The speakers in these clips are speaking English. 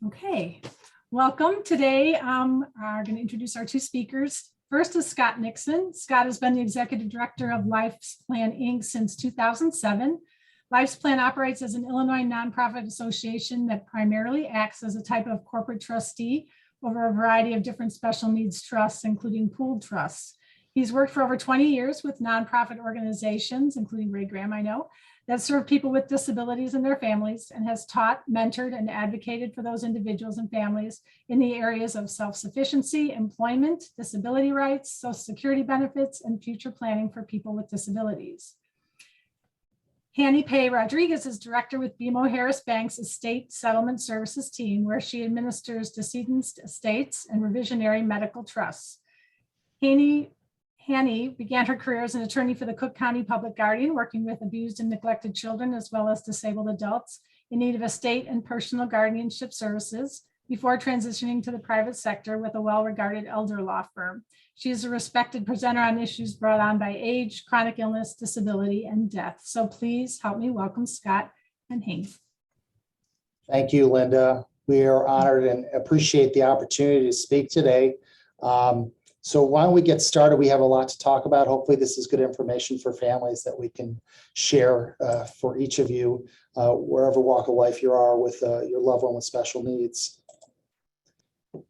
Okay, welcome. Today, I'm going to introduce our two speakers. First is Scott Nixon. Scott has been the Executive Director of Lifesplan, Inc. since 2007. Lifesplan operates as an Illinois nonprofit association that primarily acts as a type of corporate trustee over a variety of different special needs trusts, including pooled trusts. He's worked for over 20 years with nonprofit organizations, including Ray Graham, I know, that serve people with disabilities and their families, and has taught, mentored, and advocated for those individuals and families in the areas of self-sufficiency, employment, disability rights, Social Security benefits, and future planning for people with disabilities. Hanny Pei-Rodriguez is director with BMO Harris Bank's Estate Settlement Services team, where she administers decedents' estates and revisionary medical trusts. Hanny began her career as an attorney for the Cook County Public Guardian, working with abused and neglected children as well as disabled adults in need of estate and personal guardianship services before transitioning to the private sector with a well-regarded elder law firm. She is a respected presenter on issues brought on by age, chronic illness, disability, and death. So please help me welcome Scott and Hank. Thank you, Linda. We are honored and appreciate the opportunity to speak today. So why don't we get started? We have a lot to talk about. Hopefully this is good information for families that we can share for each of you, wherever walk of life you are with your loved one with special needs.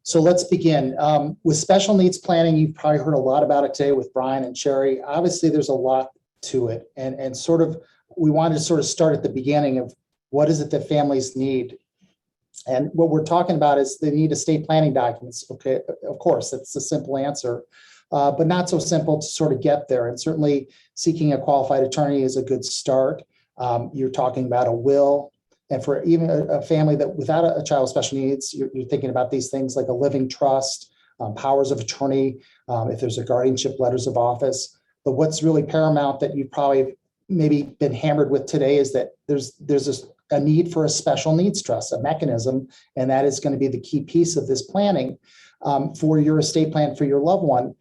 So let's begin. With special needs planning, you've probably heard a lot about it today with Brian and Sherry. Obviously, there's a lot to it. And sort of, we wanted to sort of start at the beginning of what is it that families need. And what we're talking about is they need estate planning documents. Okay, of course, that's a simple answer, but not so simple to sort of get there. And certainly seeking a qualified attorney is a good start. You're talking about a will. And for even a family that without a child with special needs, you're thinking about these things like a living trust, powers of attorney, if there's a guardianship, letters of office. But what's really paramount that you've probably maybe been hammered with today is that there's a need for a special needs trust, a mechanism, and that is going to be the key piece of this planning for your estate plan for your loved one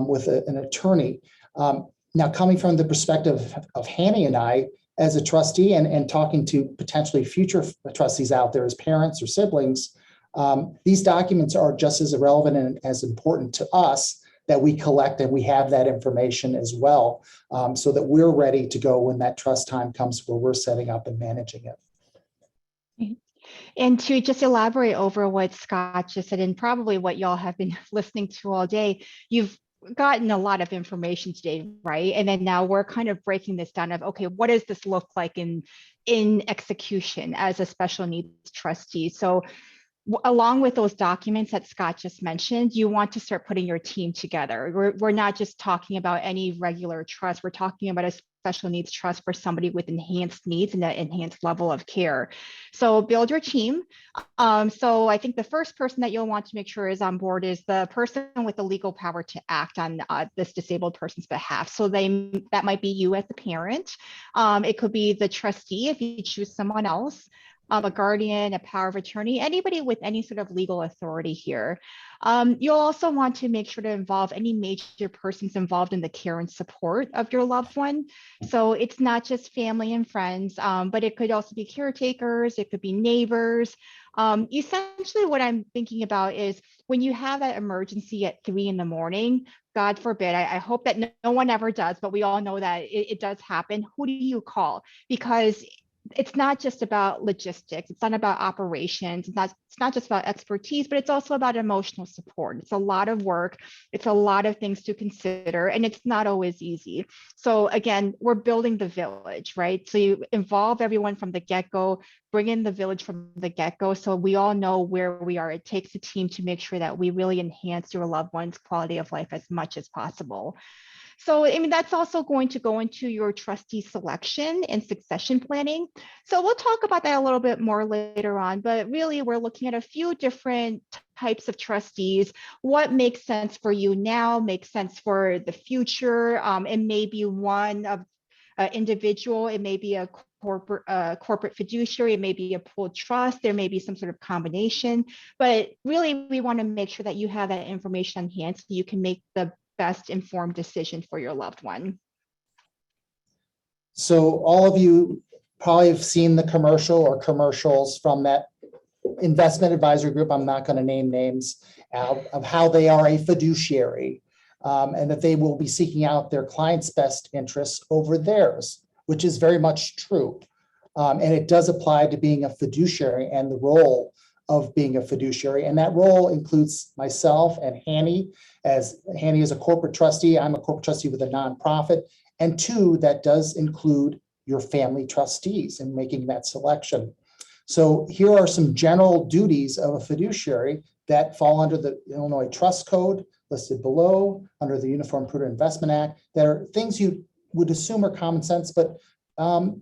with an attorney. Now, coming from the perspective of Hanny and I, as a trustee and talking to potentially future trustees out there as parents or siblings, these documents are just as relevant and as important to us that we collect and we have that information as well, so that we're ready to go when that trust time comes where we're setting up and managing it. And to just elaborate over what Scott just said, and probably what y'all have been listening to all day, you've gotten a lot of information today, right? And then now we're kind of breaking this down of, okay, what does this look like in execution as a special needs trustee? So along with those documents that Scott just mentioned, you want to start putting your team together. We're not just talking about any regular trust. We're talking about a special needs trust for somebody with enhanced needs and an enhanced level of care. So build your team. So I think the first person that you'll want to make sure is on board is the person with the legal power to act on this disabled person's behalf. So that might be you as the parent. It could be the trustee if you choose someone else. A guardian, a power of attorney, anybody with any sort of legal authority here. You'll also want to make sure to involve any major persons involved in the care and support of your loved one. So it's not just family and friends, but it could also be caretakers, it could be neighbors. Essentially what I'm thinking about is when you have that emergency at 3 a.m, God forbid, I hope that no one ever does, but we all know that it does happen. Who do you call? Because it's not just about logistics. It's not about operations. It's not just about expertise, but it's also about emotional support. It's a lot of work. It's a lot of things to consider, and it's not always easy. So again, we're building the village, right? So you involve everyone from the get-go, bring in the village from the get-go, so we all know where we are. It takes a team to make sure that we really enhance your loved one's quality of life as much as possible. So, I mean, that's also going to go into your trustee selection and succession planning. So we'll talk about that a little bit more later on, but really we're looking at a few different types of trustees. What makes sense for you now, makes sense for the future. It may be one of individual, it may be a corporate fiduciary, it may be a pooled trust, there may be some sort of combination, but really we want to make sure that you have that information on hand so you can make the best informed decision for your loved one. So all of you probably have seen the commercial or commercials from that investment advisory group, I'm not going to name names, of how they are a fiduciary, and that they will be seeking out their clients' best interests over theirs, which is very much true. And it does apply to being a fiduciary and the role of being a fiduciary. And that role includes myself and Hanny, as Hanny is a corporate trustee. I'm a corporate trustee with a nonprofit. And two, that does include your family trustees in making that selection. So here are some general duties of a fiduciary that fall under the Illinois Trust Code listed below, under the Uniform Prudent Investment Act, that are things you would assume are common sense, but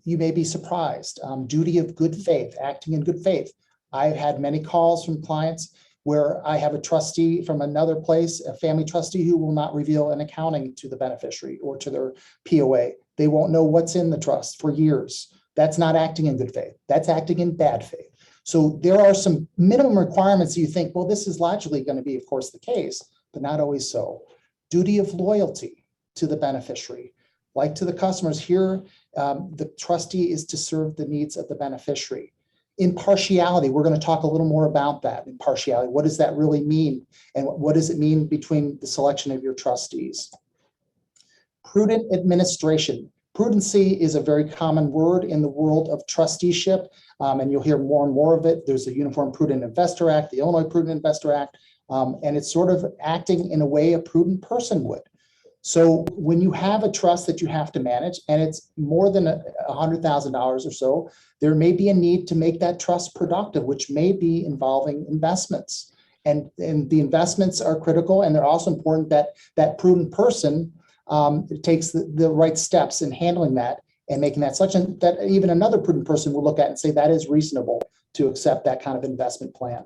you may be surprised. Duty of good faith, acting in good faith. I've had many calls from clients where I have a trustee from another place, a family trustee, who will not reveal an accounting to the beneficiary or to their POA. They won't know what's in the trust for years. That's not acting in good faith. That's acting in bad faith. So there are some minimum requirements that you think, well, this is logically going to be, of course, the case, but not always so. Duty of loyalty to the beneficiary. Like to the customers here, the trustee is to serve the needs of the beneficiary. Impartiality, we're going to talk a little more about that. Impartiality, what does that really mean? And what does it mean between the selection of your trustees? Prudent administration. Prudency is a very common word in the world of trusteeship, and you'll hear more and more of it. There's the Uniform Prudent Investor Act, the Illinois Prudent Investor Act, and it's sort of acting in a way a prudent person would. So when you have a trust that you have to manage, and it's more than $100,000 or so, there may be a need to make that trust productive, which may be involving investments. And the investments are critical, and they're also important that that prudent person takes the right steps in handling that and making that selection that even another prudent person will look at and say that is reasonable to accept that kind of investment plan.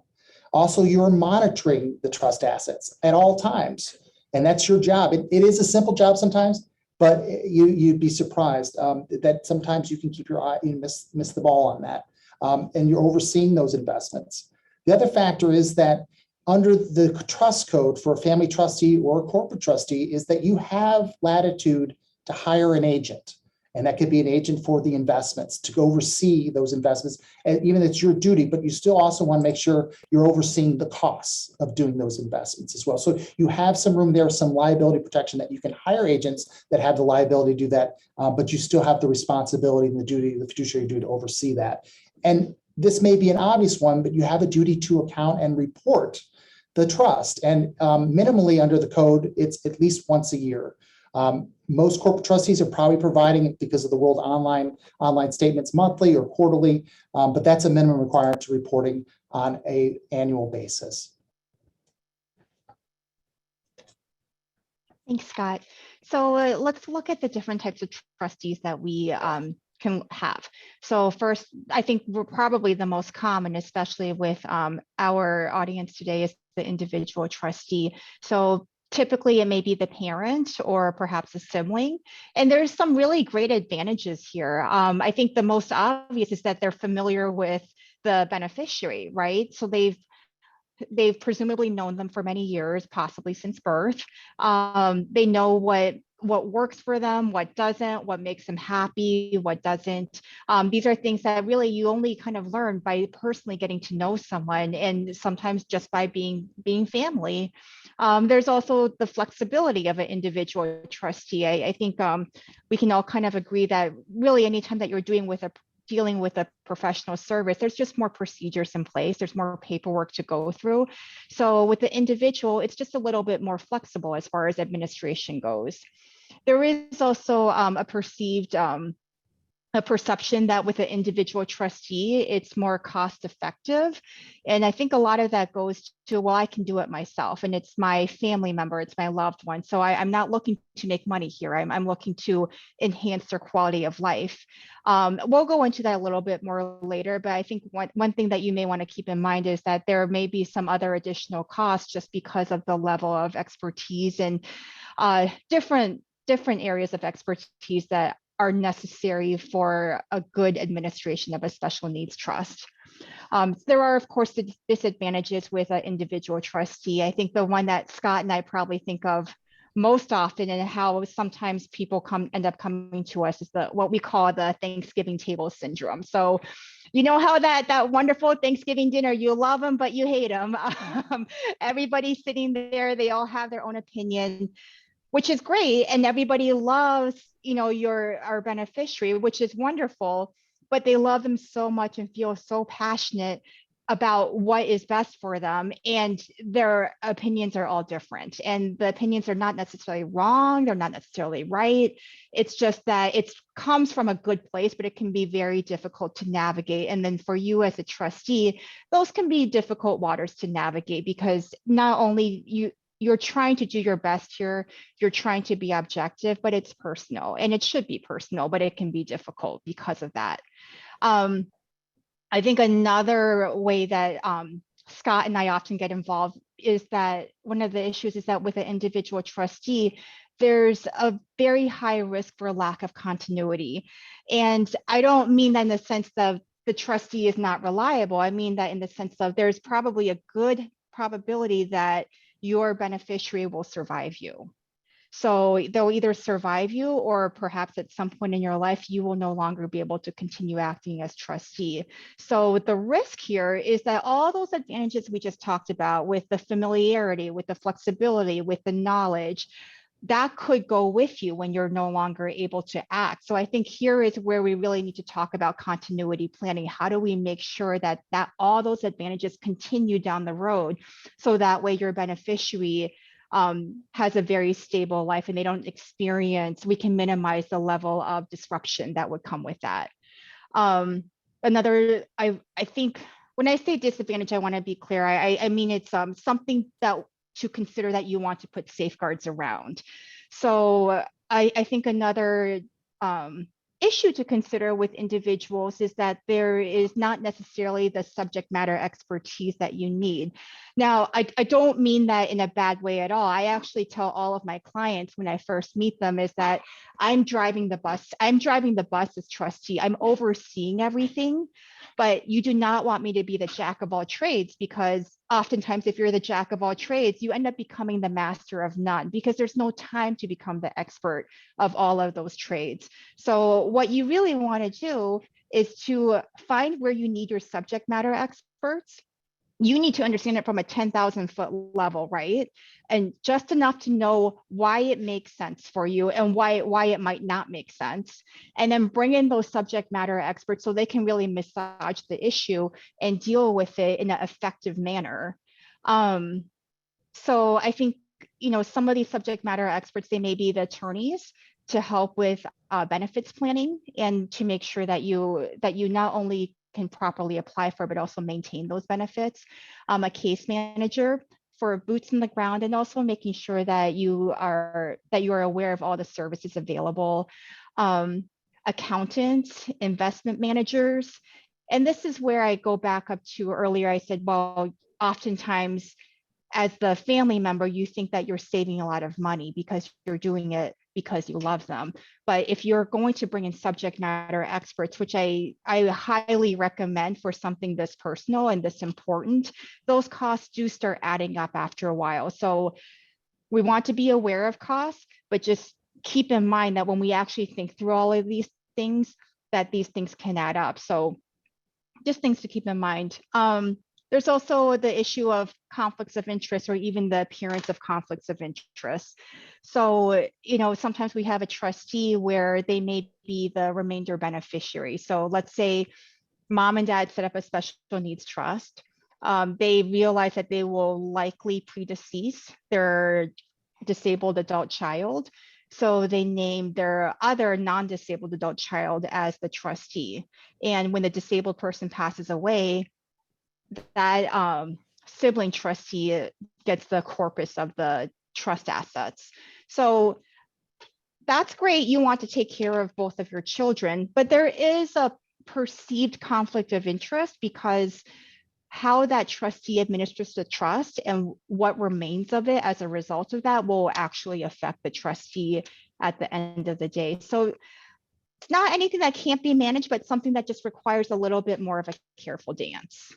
Also, you're monitoring the trust assets at all times. And that's your job. It is a simple job sometimes, but you'd be surprised that sometimes you can keep your eye, you miss the ball on that. And you're overseeing those investments. The other factor is that under the trust code for a family trustee or a corporate trustee is that you have latitude to hire an agent. And that could be an agent for the investments to oversee those investments. And even it's your duty, but you still also want to make sure you're overseeing the costs of doing those investments as well. So you have some room there, some liability protection that you can hire agents that have the liability to do that, but you still have the responsibility and the duty, the fiduciary duty to oversee that. And this may be an obvious one, but you have a duty to account and report the trust. And minimally under the code, it's at least once a year. Most corporate trustees are probably providing it because of the world online statements monthly or quarterly, but that's a minimum requirement to reporting on an annual basis. Thanks, Scott. So let's look at the different types of trustees that we can have. So first, I think we're probably the most common, especially with our audience today, is the individual trustee. So typically it may be the parent or perhaps a sibling. And there's some really great advantages here. I think the most obvious is that they're familiar with the beneficiary, right? So they've presumably known them for many years, possibly since birth. They know what works for them, what doesn't, what makes them happy, what doesn't. These are things that really you only kind of learn by personally getting to know someone, and sometimes just by being family. There's also the flexibility of an individual trustee. I think we can all kind of agree that really anytime that you're dealing with a professional service, there's just more procedures in place. There's more paperwork to go through. So with the individual, it's just a little bit more flexible as far as administration goes. There is also a perception that with an individual trustee, it's more cost effective. And I think a lot of that goes to, well, I can do it myself, and it's my family member, it's my loved one. So I'm not looking to make money here. I'm looking to enhance their quality of life. We'll go into that a little bit more later, but I think one thing that you may want to keep in mind is that there may be some other additional costs just because of the level of expertise and different areas of expertise that are necessary for a good administration of a special needs trust. There are, of course, the disadvantages with an individual trustee. I think the one that Scott and I probably think of most often, and how sometimes people end up coming to us, is what we call the Thanksgiving table syndrome. So You know how that wonderful Thanksgiving dinner, you love them, but you hate them. Everybody's sitting there, they all have their own opinion, which is great. And everybody loves, our beneficiary, which is wonderful, but they love them so much and feel so passionate about what is best for them. And their opinions are all different. And the opinions are not necessarily wrong. They're not necessarily right. It's just that it comes from a good place, but it can be very difficult to navigate. And then for you as a trustee, those can be difficult waters to navigate, because not only you're trying to do your best here, you're trying to be objective, but it's personal, and it should be personal, but it can be difficult because of that. I think another way that Scott and I often get involved is that one of the issues is that with an individual trustee, there's a very high risk for lack of continuity. And I don't mean that in the sense that the trustee is not reliable. I mean that in the sense of there's probably a good probability that your beneficiary will survive you. So they'll either survive you, or perhaps at some point in your life, you will no longer be able to continue acting as trustee. So the risk here is that all those advantages we just talked about, with the familiarity, with the flexibility, with the knowledge, that could go with you when you're no longer able to act. So I think here is where we really need to talk about continuity planning. How do we make sure that all those advantages continue down the road, so that way your beneficiary has a very stable life and they don't experience, we can minimize the level of disruption that would come with that. I think when I say disadvantage, I want to be clear. I mean, it's something that to consider that you want to put safeguards around. So I think another issue to consider with individuals is that there is not necessarily the subject matter expertise that you need. Now, I don't mean that in a bad way at all. I actually tell all of my clients when I first meet them is that I'm driving the bus. I'm driving the bus as trustee. I'm overseeing everything, but you do not want me to be the jack of all trades, because oftentimes if you're the jack of all trades, you end up becoming the master of none, because there's no time to become the expert of all of those trades. So what you really want to do is to find where you need your subject matter experts. You need to understand it from a 10,000-foot level, right? And just enough to know why it makes sense for you and why it might not make sense. And then bring in those subject matter experts so they can really massage the issue and deal with it in an effective manner. So I think, some of these subject matter experts, they may be the attorneys to help with benefits planning, and to make sure that you not only can properly apply for, but also maintain those benefits. A case manager for boots on the ground, and also making sure that you are aware of all the services available. Accountants, investment managers. And this is where I go back up to earlier. I said, well, oftentimes as the family member, you think that you're saving a lot of money because you're doing it because you love them. But if you're going to bring in subject matter experts, which I highly recommend for something this personal and this important, those costs do start adding up after a while. So we want to be aware of costs, but just keep in mind that when we actually think through all of these things, that these things can add up. So just things to keep in mind. There's also the issue of conflicts of interest, or even the appearance of conflicts of interest. So, sometimes we have a trustee where they may be the remainder beneficiary. So let's say mom and dad set up a special needs trust. They realize that they will likely predecease their disabled adult child. So they name their other non-disabled adult child as the trustee. And when the disabled person passes away, that sibling trustee gets the corpus of the trust assets. So that's great. You want to take care of both of your children, but there is a perceived conflict of interest, because how that trustee administers the trust and what remains of it as a result of that will actually affect the trustee at the end of the day. So it's not anything that can't be managed, but something that just requires a little bit more of a careful dance.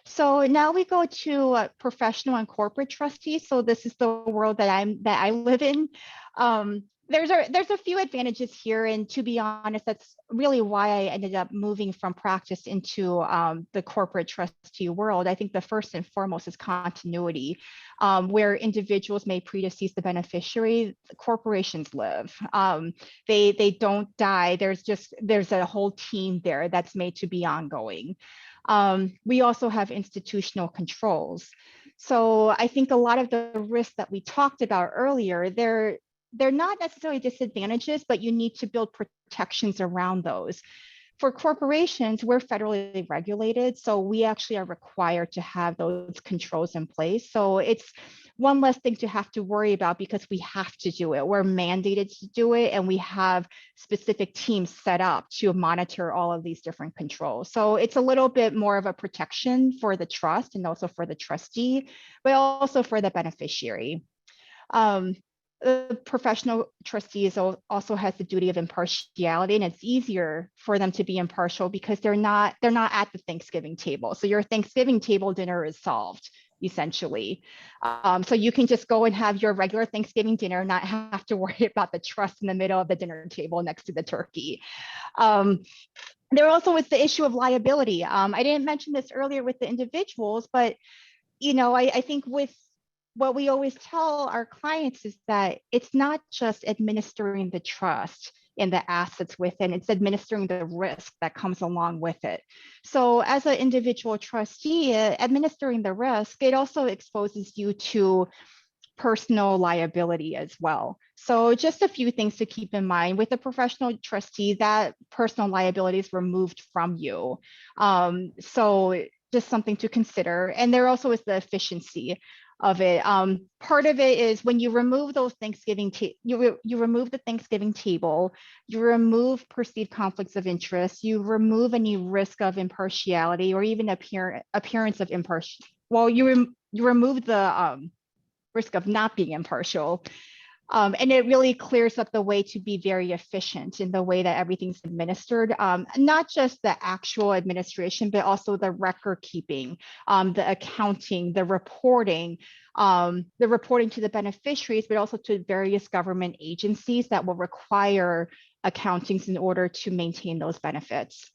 So now we go to professional and corporate trustees. So this is the world that I live in. there's a few advantages here, and to be honest, that's really why I ended up moving from practice into the corporate trustee world. I think the first and foremost is continuity, where individuals may predecease the beneficiary, corporations live. They don't die. There's a whole team there that's made to be ongoing. We also have institutional controls. So I think a lot of the risks that we talked about earlier, they're not necessarily disadvantages, but you need to build protections around those. For corporations, we're federally regulated, so we actually are required to have those controls in place. So it's one less thing to have to worry about because we have to do it. We're mandated to do it, and we have specific teams set up to monitor all of these different controls. So it's a little bit more of a protection for the trust and also for the trustee, but also for the beneficiary. The professional trustee also has the duty of impartiality, and it's easier for them to be impartial because they're not at the Thanksgiving table. So your Thanksgiving table dinner is solved essentially. So you can just go and have your regular Thanksgiving dinner, not have to worry about the trust in the middle of the dinner table next to the turkey. There also is the issue of liability. I didn't mention this earlier with the individuals, but I think with what we always tell our clients is that it's not just administering the trust and the assets within, it's administering the risk that comes along with it. So as an individual trustee, administering the risk, it also exposes you to personal liability as well. So just a few things to keep in mind. With a professional trustee, that personal liability is removed from you. So just something to consider. And there also is the efficiency of it. Part of it is when you remove those Thanksgiving, you remove the Thanksgiving table, you remove perceived conflicts of interest, you remove any risk of impartiality or even appearance of impartial. Well, you remove the risk of not being impartial. And it really clears up the way to be very efficient in the way that everything's administered, not just the actual administration, but also the record keeping, the accounting, the reporting to the beneficiaries, but also to various government agencies that will require accountings in order to maintain those benefits.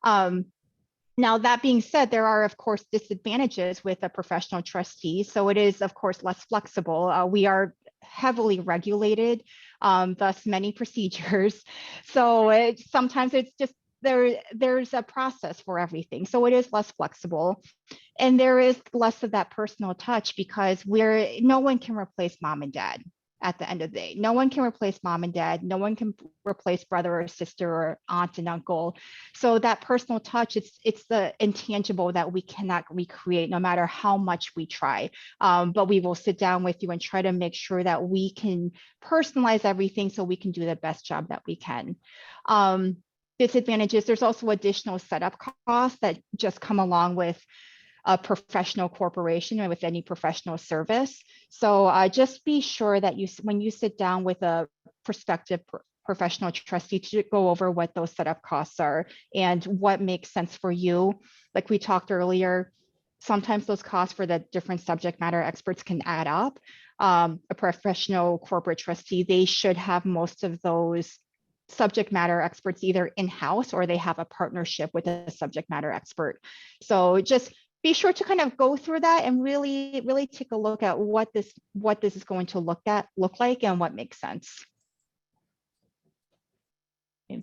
Now, that being said, there are, of course, disadvantages with a professional trustee. So it is, of course, less flexible. We are heavily regulated, thus many procedures. So sometimes it's just there's a process for everything. So it is less flexible. And there is less of that personal touch because no one can replace mom and dad. At the end of the day, no one can replace mom and dad. No one can replace brother or sister or aunt and uncle. So that personal touch, it's the intangible that we cannot recreate no matter how much we try. But we will sit down with you and try to make sure that we can personalize everything so we can do the best job that we can. Disadvantages, there's also additional setup costs that just come along with a professional corporation or with any professional service. So just be sure that when you sit down with a prospective professional trustee to go over what those setup costs are and what makes sense for you. Like we talked earlier, sometimes those costs for the different subject matter experts can add up. A professional corporate trustee, they should have most of those subject matter experts either in-house or they have a partnership with a subject matter expert. So just be sure to kind of go through that and really, really take a look at what this is going to look like and what makes sense. Okay.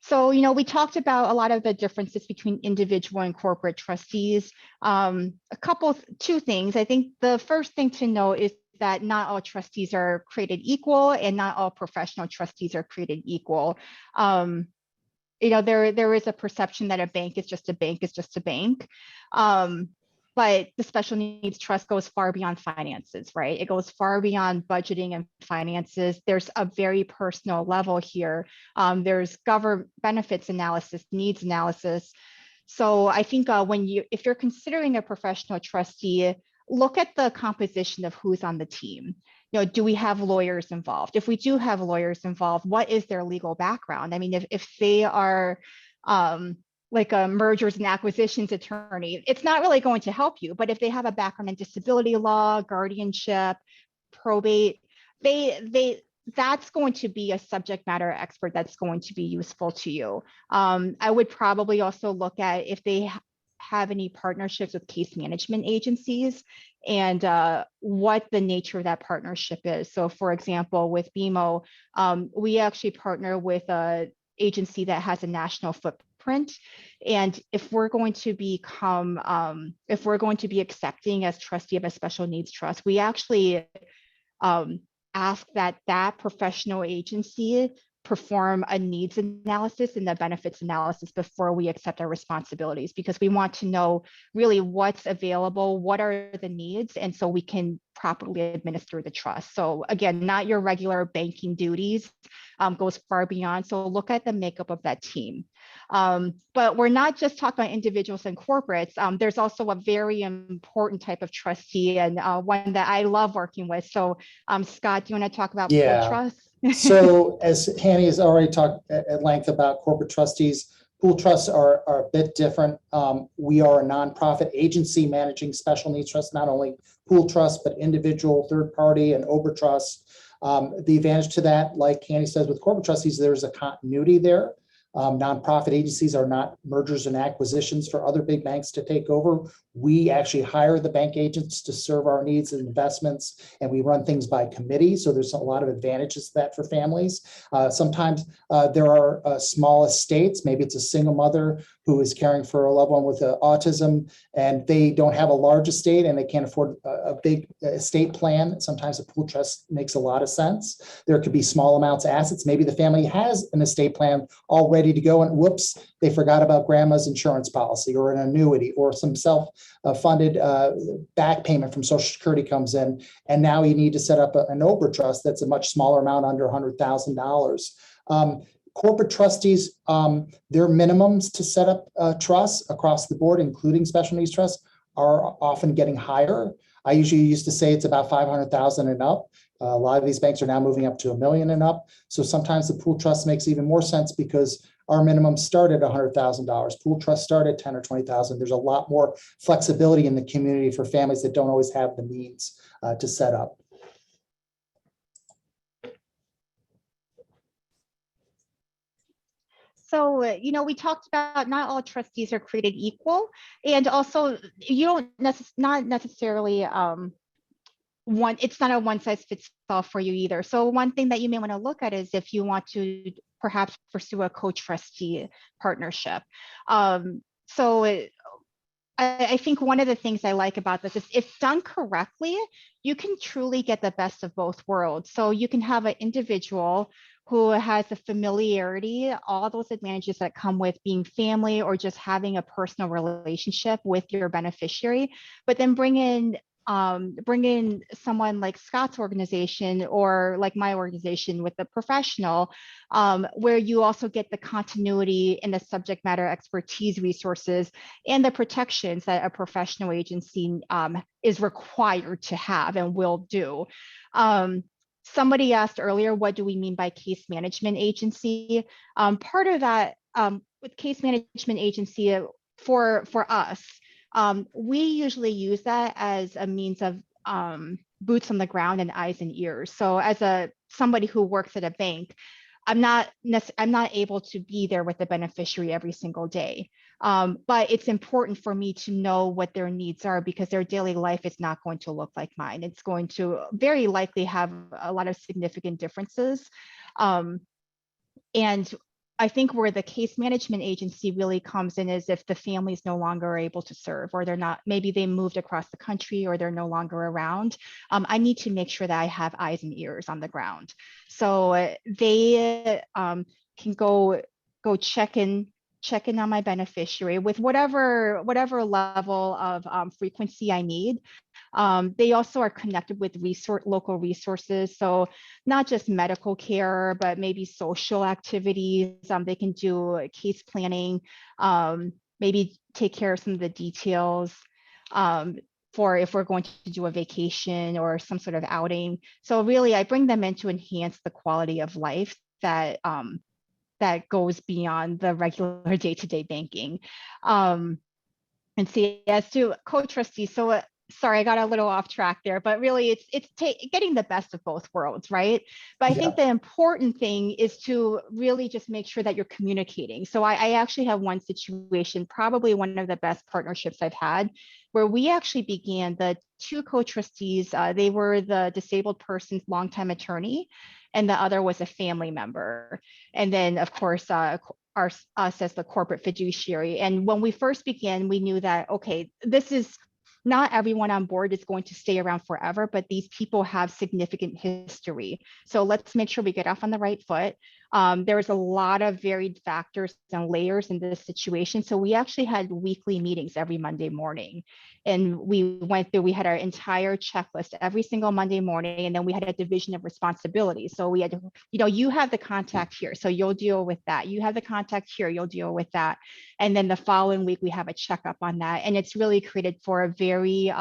So, we talked about a lot of the differences between individual and corporate trustees. Two things. I think the first thing to know is that not all trustees are created equal and not all professional trustees are created equal. There is a perception that a bank is just a bank is just a bank. But the special needs trust goes far beyond finances, right? It goes far beyond budgeting and finances. There's a very personal level here. There's benefits analysis, needs analysis. So I think if you're considering a professional trustee, look at the composition of who's on the team. Do we have lawyers involved? If we do have lawyers involved, what is their legal background? I mean, if they are like a mergers and acquisitions attorney, it's not really going to help you. But if they have a background in disability law, guardianship, probate, that's going to be a subject matter expert that's going to be useful to you. I would probably also look at if they have any partnerships with case management agencies and what the nature of that partnership is. So for example, with BMO, we actually partner with an agency that has a national footprint. And if we're going to become, if we're going to be accepting as trustee of a special needs trust, we actually ask that that professional agency perform a needs analysis and the benefits analysis before we accept our responsibilities, because we want to know really what's available, what are the needs, and so we can properly administer the trust. So again, not your regular banking duties, goes far beyond. So look at the makeup of that team. But we're not just talking about individuals and corporates. There's also a very important type of trustee, and one that I love working with. So Scott, do you want to talk about pool trusts? So as Hanny has already talked at length about corporate trustees, pool trusts are a bit different. We are a nonprofit agency managing special needs trusts, not only pool trusts, but individual, third party, and Ober trusts. The advantage to that, like Hanny says, with corporate trustees, there's a continuity there. Nonprofit agencies are not mergers and acquisitions for other big banks to take over. We actually hire the bank agents to serve our needs and investments, and we run things by committee. So there's a lot of advantages to that for families. Sometimes there are small estates. Maybe it's a single mother who is caring for a loved one with autism, and they don't have a large estate and they can't afford a big estate plan. Sometimes a pool trust makes a lot of sense. There could be small amounts of assets. Maybe the family has an estate plan all ready to go, and whoops, they forgot about grandma's insurance policy or an annuity, or some self-funded back payment from Social Security comes in, and now you need to set up an Ober trust that's a much smaller amount, under $100,000. Corporate trustees, their minimums to set up trusts across the board, including special needs trusts, are often getting higher. I usually used to say it's about 500,000 and up. A lot of these banks are now moving up to $1 million and up. So sometimes the pool trust makes even more sense because our minimum start at $100,000. Pool trusts start at 10 or 20,000. There's a lot more flexibility in the community for families that don't always have the means to set up. So, we talked about not all trustees are created equal, and also you don't not necessarily it's not a one size fits all for you either. So one thing that you may want to look at is if you want to perhaps pursue a co-trustee partnership. I think one of the things I like about this is if done correctly, you can truly get the best of both worlds. So you can have an individual who has a familiarity, all those advantages that come with being family or just having a personal relationship with your beneficiary, but then bring in someone like Scott's organization or like my organization with the professional, where you also get the continuity and the subject matter expertise resources and the protections that a professional agency is required to have and will do. Somebody asked earlier, what do we mean by case management agency? Part of that with case management agency for us, we usually use that as a means of boots on the ground and eyes and ears. So as somebody who works at a bank, I'm not able to be there with the beneficiary every single day. But it's important for me to know what their needs are because their daily life is not going to look like mine. It's going to very likely have a lot of significant differences. And I think where the case management agency really comes in is if the family is no longer able to serve, or they're not, maybe they moved across the country or they're no longer around. I need to make sure that I have eyes and ears on the ground. So they can go check in on my beneficiary with whatever level of frequency I need. They also are connected with local resources. So not just medical care, but maybe social activities. They can do case planning, maybe take care of some of the details for if we're going to do a vacation or some sort of outing. So really, I bring them in to enhance the quality of life that that goes beyond the regular day-to-day banking. And see, as to co-trustees, so sorry, I got a little off track there, but really it's getting the best of both worlds, right? But I think the important thing is to really just make sure that you're communicating. So I actually have one situation, probably one of the best partnerships I've had, where we actually began the two co-trustees. They were the disabled person's longtime attorney, and the other was a family member. And then, of course, us as the corporate fiduciary. And when we first began, we knew that, okay, this is not everyone on board is going to stay around forever, but these people have significant history. So let's make sure we get off on the right foot. There was a lot of varied factors and layers in this situation. So we actually had weekly meetings every Monday morning. And we went through, we had our entire checklist every single Monday morning. And then we had a division of responsibility. So we had, you have the contact here, so you'll deal with that. You have the contact here, you'll deal with that. And then the following week, we have a checkup on that. And it's really created for a very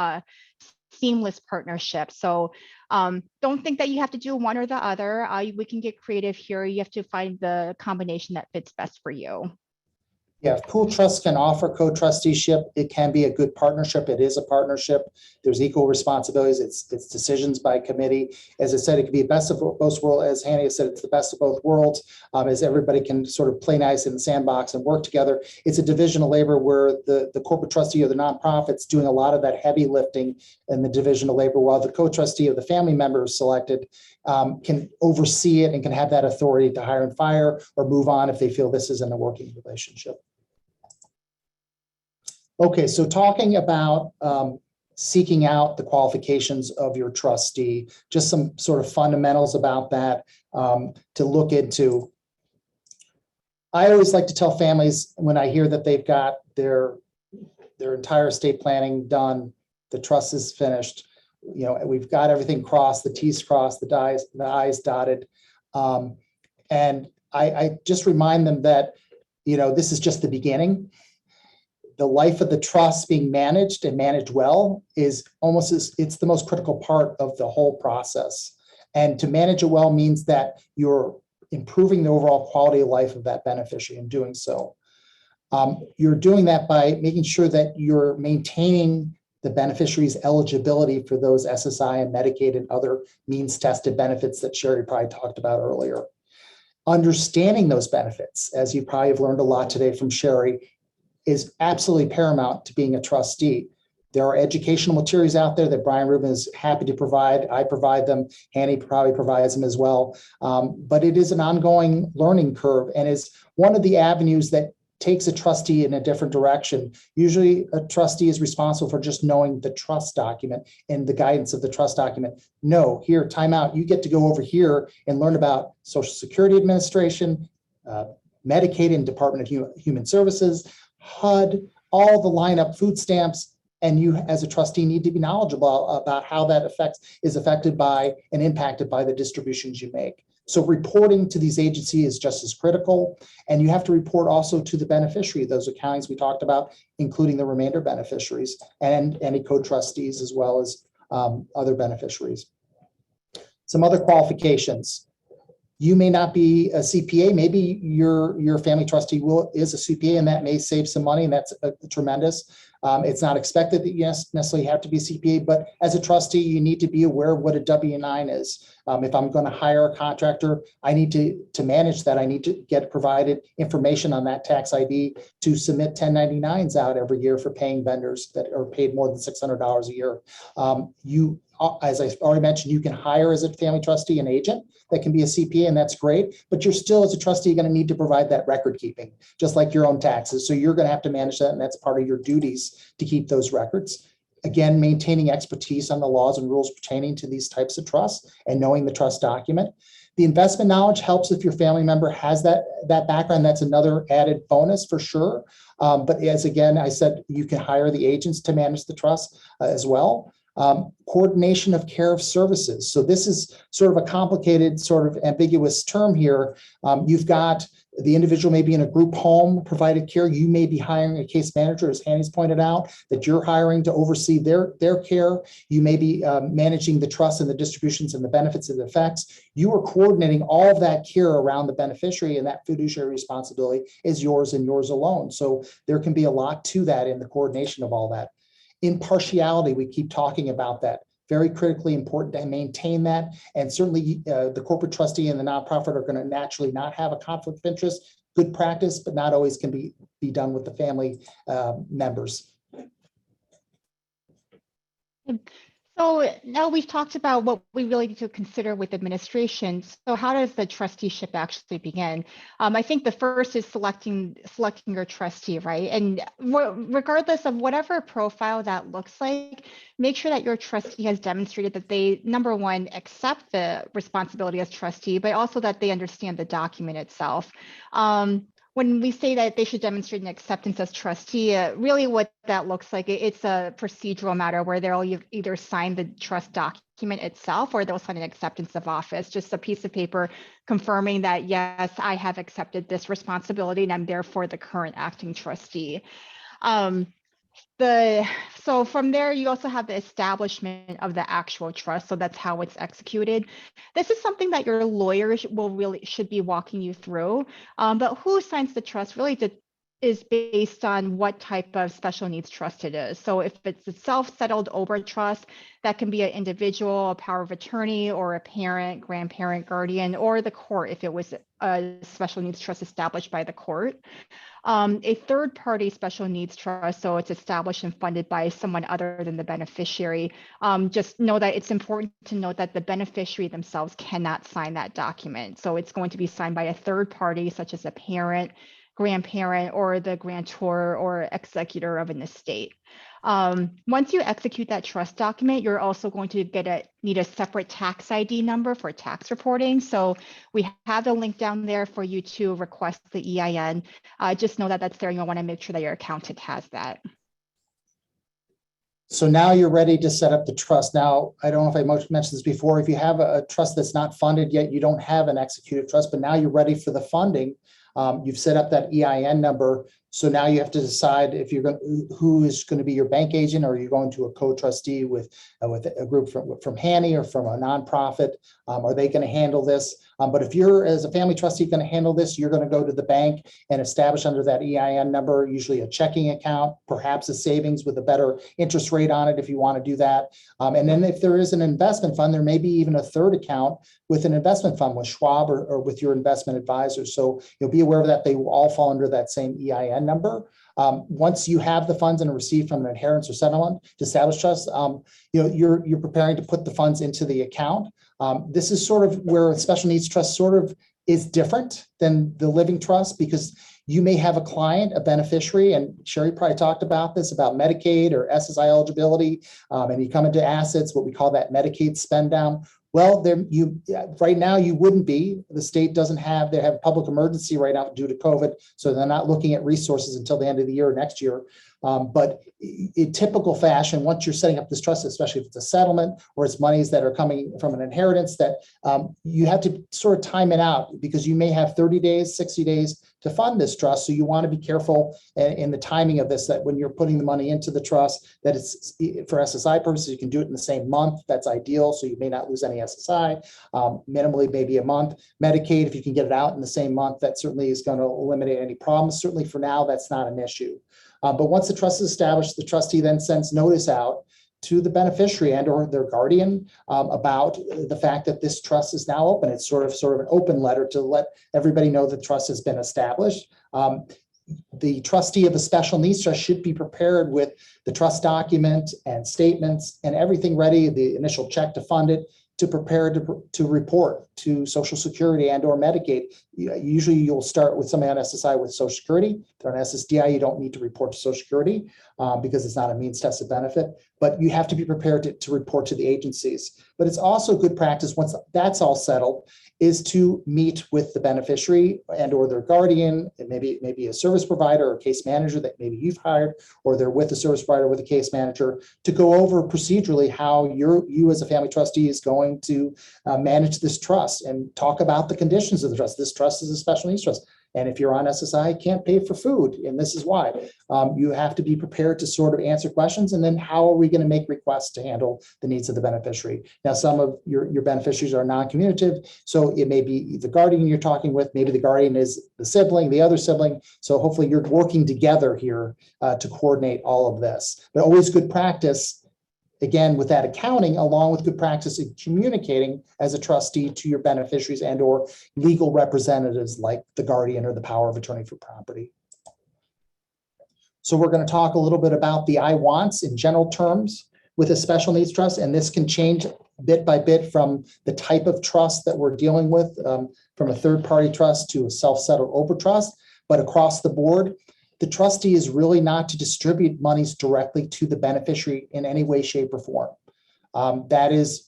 seamless partnership. So don't think that you have to do one or the other. We can get creative here. You have to find the combination that fits best for you. Yeah, if pool trusts can offer co-trusteeship, it can be a good partnership. It is a partnership. There's equal responsibilities. It's decisions by committee. As I said, it can be best of both worlds. As Hanny said, it's the best of both worlds, as everybody can sort of play nice in the sandbox and work together. It's a division of labor where the corporate trustee or the nonprofit's doing a lot of that heavy lifting in the division of labor, while the co-trustee of the family member is selected can oversee it and can have that authority to hire and fire or move on if they feel this isn't a working relationship. Okay, so talking about seeking out the qualifications of your trustee, just some sort of fundamentals about that to look into. I always like to tell families when I hear that they've got their entire estate planning done, the trust is finished, we've got everything crossed, the T's crossed, the I's dotted. And I just remind them that, this is just the beginning. The life of the trust being managed and managed well is it's the most critical part of the whole process. And to manage it well means that you're improving the overall quality of life of that beneficiary in doing so. You're doing that by making sure that you're maintaining the beneficiary's eligibility for those SSI and Medicaid and other means tested benefits that Sherry probably talked about earlier. Understanding those benefits, as you probably have learned a lot today from Sherry, is absolutely paramount to being a trustee. There are educational materials out there that Brian Rubin is happy to provide. I provide them. Hanny probably provides them as well. But it is an ongoing learning curve and is one of the avenues that takes a trustee in a different direction. Usually a trustee is responsible for just knowing the trust document and the guidance of the trust document. No, here, time out. You get to go over here and learn about Social Security Administration, Medicaid and Department of Human Services, HUD, all the lineup, food stamps, and you as a trustee need to be knowledgeable about how that is affected by and impacted by the distributions you make. So reporting to these agencies is just as critical, and you have to report also to the beneficiary, those accountings we talked about, including the remainder beneficiaries and any co-trustees as well as other beneficiaries. Some other qualifications. You may not be a CPA. Maybe your family trustee is a CPA, and that may save some money, and that's tremendous. It's not expected that you necessarily have to be a CPA, but as a trustee, you need to be aware of what a W-9 is. If I'm going to hire a contractor, I need to manage that. I need to get provided information on that tax ID to submit 1099s out every year for paying vendors that are paid more than $600 a year. As I already mentioned, you can hire as a family trustee an agent that can be a CPA, and that's great, but you're still as a trustee going to need to provide that record keeping, just like your own taxes. So you're going to have to manage that, and that's part of your duties to keep those records. Again, maintaining expertise on the laws and rules pertaining to these types of trusts and knowing the trust document. The investment knowledge helps if your family member has that background. That's another added bonus for sure. But as again, I said, you can hire the agents to manage the trust as well. Coordination of care of services. So this is sort of a complicated, sort of ambiguous term here. You've got the individual may be in a group home provided care. You may be hiring a case manager, as Hanny's pointed out, that you're hiring to oversee their care. You may be managing the trust and the distributions and the benefits and the effects. You are coordinating all of that care around the beneficiary, and that fiduciary responsibility is yours and yours alone. So there can be a lot to that in the coordination of all that. Impartiality, we keep talking about that. Very critically important to maintain that. And certainly the corporate trustee and the nonprofit are going to naturally not have a conflict of interest. Good practice, but not always can be done with the family members. So now we've talked about what we really need to consider with administration. So how does the trusteeship actually begin? I think the first is selecting your trustee, right? And regardless of whatever profile that looks like, make sure that your trustee has demonstrated that they, number one, accept the responsibility as trustee, but also that they understand the document itself. When we say that they should demonstrate an acceptance as trustee, really what that looks like, it's a procedural matter where they'll either sign the trust document itself or they'll sign an acceptance of office, just a piece of paper confirming that, yes, I have accepted this responsibility and I'm therefore the current acting trustee. So from there, you also have the establishment of the actual trust. So that's how it's executed. This is something that your lawyer should be walking you through. But who signs the trust really is based on what type of special needs trust it is. So if it's a self-settled over trust, that can be an individual, a power of attorney, or a parent, grandparent, guardian, or the court if it was a special needs trust established by the court. A third-party special needs trust, so it's established and funded by someone other than the beneficiary. Just know that it's important to note that the beneficiary themselves cannot sign that document. So it's going to be signed by a third party, such as a parent, grandparent, or the grantor or executor of an estate. Once you execute that trust document, you're also going to need a separate tax ID number for tax reporting. So we have the link down there for you to request the EIN. Just know that that's there. You'll want to make sure that your accountant has that. So now you're ready to set up the trust. Now, I don't know if I mentioned this before, if you have a trust that's not funded yet, you don't have an executed trust, but now you're ready for the funding. You've set up that EIN number. So now you have to decide if you're who is going to be your bank agent, or you're going to a co-trustee with a group from Hanny or from a nonprofit. Are they going to handle this? But if you're, as a family trustee, going to handle this, you're going to go to the bank and establish under that EIN number, usually a checking account, perhaps a savings with a better interest rate on it if you want to do that. And then if there is an investment fund, there may be even a third account with an investment fund with Schwab or with your investment advisor. So you'll be aware of that. They will all fall under that same EIN number. Once you have the funds and are received from an inheritance or settlement to establish trust, you're preparing to put the funds into the account. This is sort of where a special needs trust sort of is different than the living trust, because you may have a client, a beneficiary, and Sherry probably talked about this, about Medicaid or SSI eligibility, and you come into assets, what we call that Medicaid spend down. Well, right now you wouldn't be. The state doesn't have, they have a public emergency right now due to COVID, so they're not looking at resources until the end of the year or next year. But in typical fashion, once you're setting up this trust, especially if it's a settlement or it's monies that are coming from an inheritance, that you have to sort of time it out, because you may have 30 days, 60 days to fund this trust. So you want to be careful in the timing of this, that when you're putting the money into the trust, that it's for SSI purposes, you can do it in the same month. That's ideal. So you may not lose any SSI, minimally maybe a month. Medicaid, if you can get it out in the same month, that certainly is going to eliminate any problems. Certainly for now, that's not an issue. But once the trust is established, the trustee then sends notice out to the beneficiary and or their guardian about the fact that this trust is now open. It's sort of an open letter to let everybody know the trust has been established. The trustee of a special needs trust should be prepared with the trust document and statements and everything ready, the initial check to fund it, to prepare to report to Social Security and or Medicaid. Usually you'll start with somebody on SSI with Social Security. If they're on SSDI, you don't need to report to Social Security because it's not a means tested benefit, but you have to be prepared to report to the agencies. But it's also good practice, once that's all settled, is to meet with the beneficiary and or their guardian, and maybe a service provider or case manager that maybe you've hired, or they're with a service provider with a case manager, to go over procedurally how you as a family trustee is going to manage this trust, and talk about the conditions of the trust. This trust is a special needs trust. And if you're on SSI, you can't pay for food. And this is why. You have to be prepared to sort of answer questions. And then how are we going to make requests to handle the needs of the beneficiary? Now, some of your beneficiaries are non-communicative. So it may be the guardian you're talking with. Maybe the guardian is the sibling, the other sibling. So hopefully you're working together here to coordinate all of this. But always good practice, again, with that accounting, along with good practice in communicating as a trustee to your beneficiaries and or legal representatives like the guardian or the power of attorney for property. So we're going to talk a little bit about the I wants in general terms with a special needs trust, and this can change bit by bit from the type of trust that we're dealing with, from a third-party trust to a self-settled over trust, but across the board. The trustee is really not to distribute monies directly to the beneficiary in any way, shape, or form. That is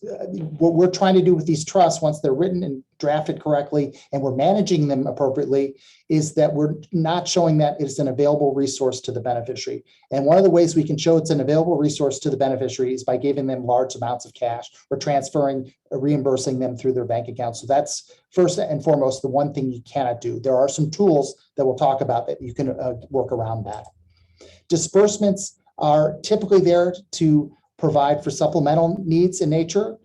what we're trying to do with these trusts once they're written and drafted correctly and we're managing them appropriately, is that we're not showing that it's an available resource to the beneficiary. And one of the ways we can show it's an available resource to the beneficiary is by giving them large amounts of cash or transferring or reimbursing them through their bank account. So that's first and foremost the one thing you cannot do. There are some tools that we'll talk about that you can work around that. Disbursements are typically there to provide for supplemental needs in nature.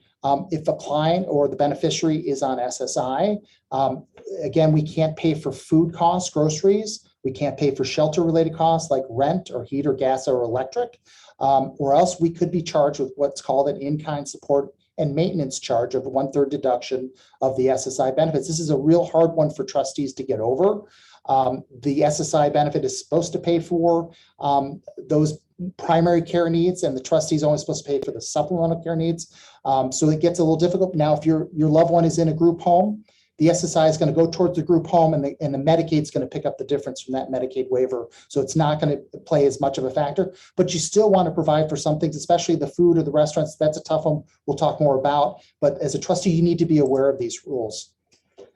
If a client or the beneficiary is on SSI, again, we can't pay for food costs, groceries. We can't pay for shelter-related costs like rent or heat or gas or electric, or else we could be charged with what's called an in-kind support and maintenance charge of 1/3 deduction of the SSI benefits. This is a real hard one for trustees to get over. The SSI benefit is supposed to pay for those primary care needs, and the trustee is only supposed to pay for the supplemental care needs. So it gets a little difficult. Now, if your loved one is in a group home, the SSI is going to go towards the group home, and the Medicaid is going to pick up the difference from that Medicaid waiver. So it's not going to play as much of a factor, but you still want to provide for some things, especially the food or the restaurants. That's a tough one we'll talk more about. But as a trustee, you need to be aware of these rules.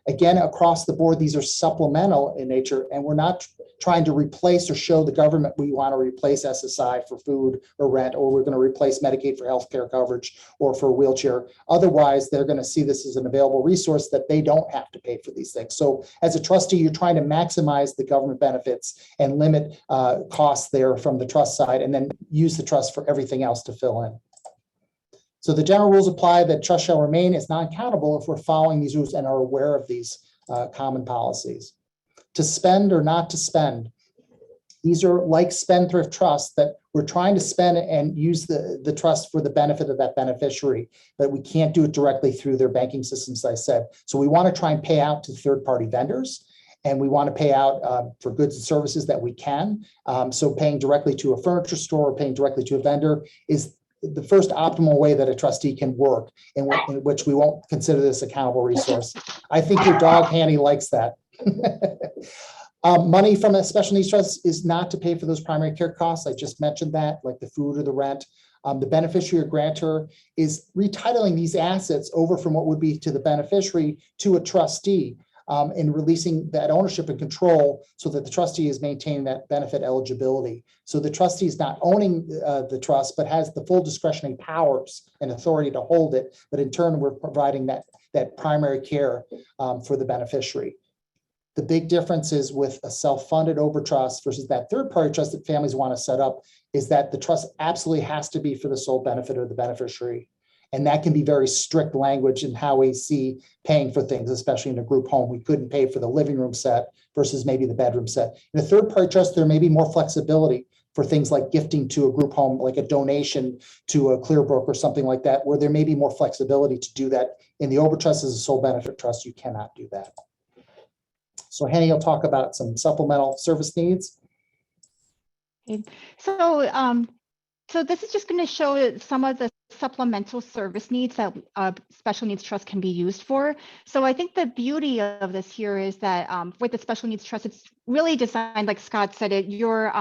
Again, across the board, these are supplemental in nature, and we're not trying to replace or show the government we want to replace SSI for food or rent, or we're going to replace Medicaid for healthcare coverage or for a wheelchair. Otherwise, they're going to see this as an available resource that they don't have to pay for these things. So as a trustee, you're trying to maximize the government benefits and limit costs there from the trust side, and then use the trust for everything else to fill in. So the general rules apply that trust shall remain as non-countable if we're following these rules and are aware of these common policies. To spend or not to spend. These are like spendthrift trusts that we're trying to spend and use the trust for the benefit of that beneficiary, but we can't do it directly through their banking systems, as I said. So we want to try and pay out to third-party vendors, and we want to pay out for goods and services that we can. So paying directly to a furniture store or paying directly to a vendor is the first optimal way that a trustee can work, in which we won't consider this accountable resource. I think your dog, Hanny, likes that. Money from a special needs trust is not to pay for those primary care costs. I just mentioned that, like the food or the rent. The beneficiary or grantor is retitling these assets over from what would be to the beneficiary to a trustee, and releasing that ownership and control so that the trustee is maintaining that benefit eligibility. So the trustee is not owning the trust, but has the full discretionary powers and authority to hold it. But in turn, we're providing that primary care for the beneficiary. The big difference is with a self-funded over trust versus that third-party trust that families want to set up is that the trust absolutely has to be for the sole benefit of the beneficiary. And that can be very strict language in how we see paying for things, especially in a group home. We couldn't pay for the living room set versus maybe the bedroom set. In a third-party trust, there may be more flexibility for things like gifting to a group home, like a donation to a Clearbrook or something like that, where there may be more flexibility to do that. In the over trust as a sole benefit trust, you cannot do that. So Hanny will talk about some supplemental service needs. Okay. So this is just going to show some of the supplemental service needs that special needs trust can be used for. So I think the beauty of this here is that with the special needs trust, it's really designed, like Scott said, you're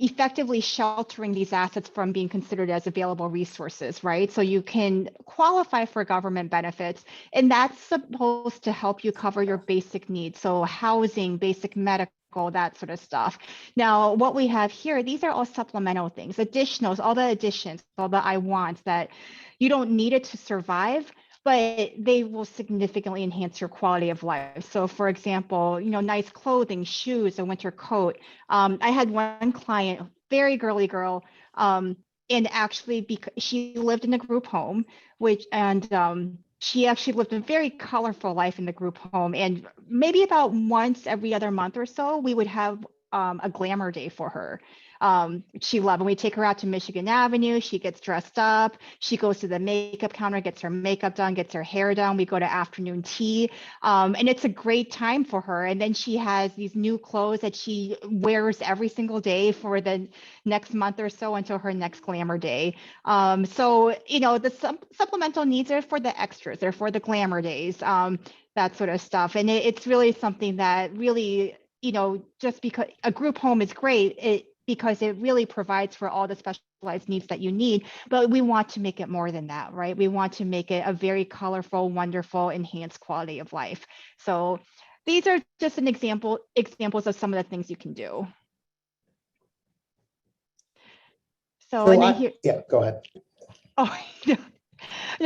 effectively sheltering these assets from being considered as available resources, right? So you can qualify for government benefits, and that's supposed to help you cover your basic needs. So housing, basic medical, that sort of stuff. Now, what we have here, these are all supplemental things, additionals, all the additions, all the I wants that you don't need it to survive, but they will significantly enhance your quality of life. So for example, nice clothing, shoes, a winter coat. I had one client, very girly girl, and actually because she lived in a group home, she actually lived a very colorful life in the group home. And maybe about once every other month or so, we would have a glamour day for her. She loved when we take her out to Michigan Avenue. She gets dressed up. She goes to the makeup counter, gets her makeup done, gets her hair done. We go to afternoon tea. And it's a great time for her. And then she has these new clothes that she wears every single day for the next month or so until her next glamour day. So, the supplemental needs are for the extras. They're for the glamour days, that sort of stuff. And it's really something that really, just because a group home is great, because it really provides for all the specialized needs that you need, but we want to make it more than that, right? We want to make it a very colorful, wonderful, enhanced quality of life. So these are just examples of some of the things you can do. So yeah, go ahead. Oh,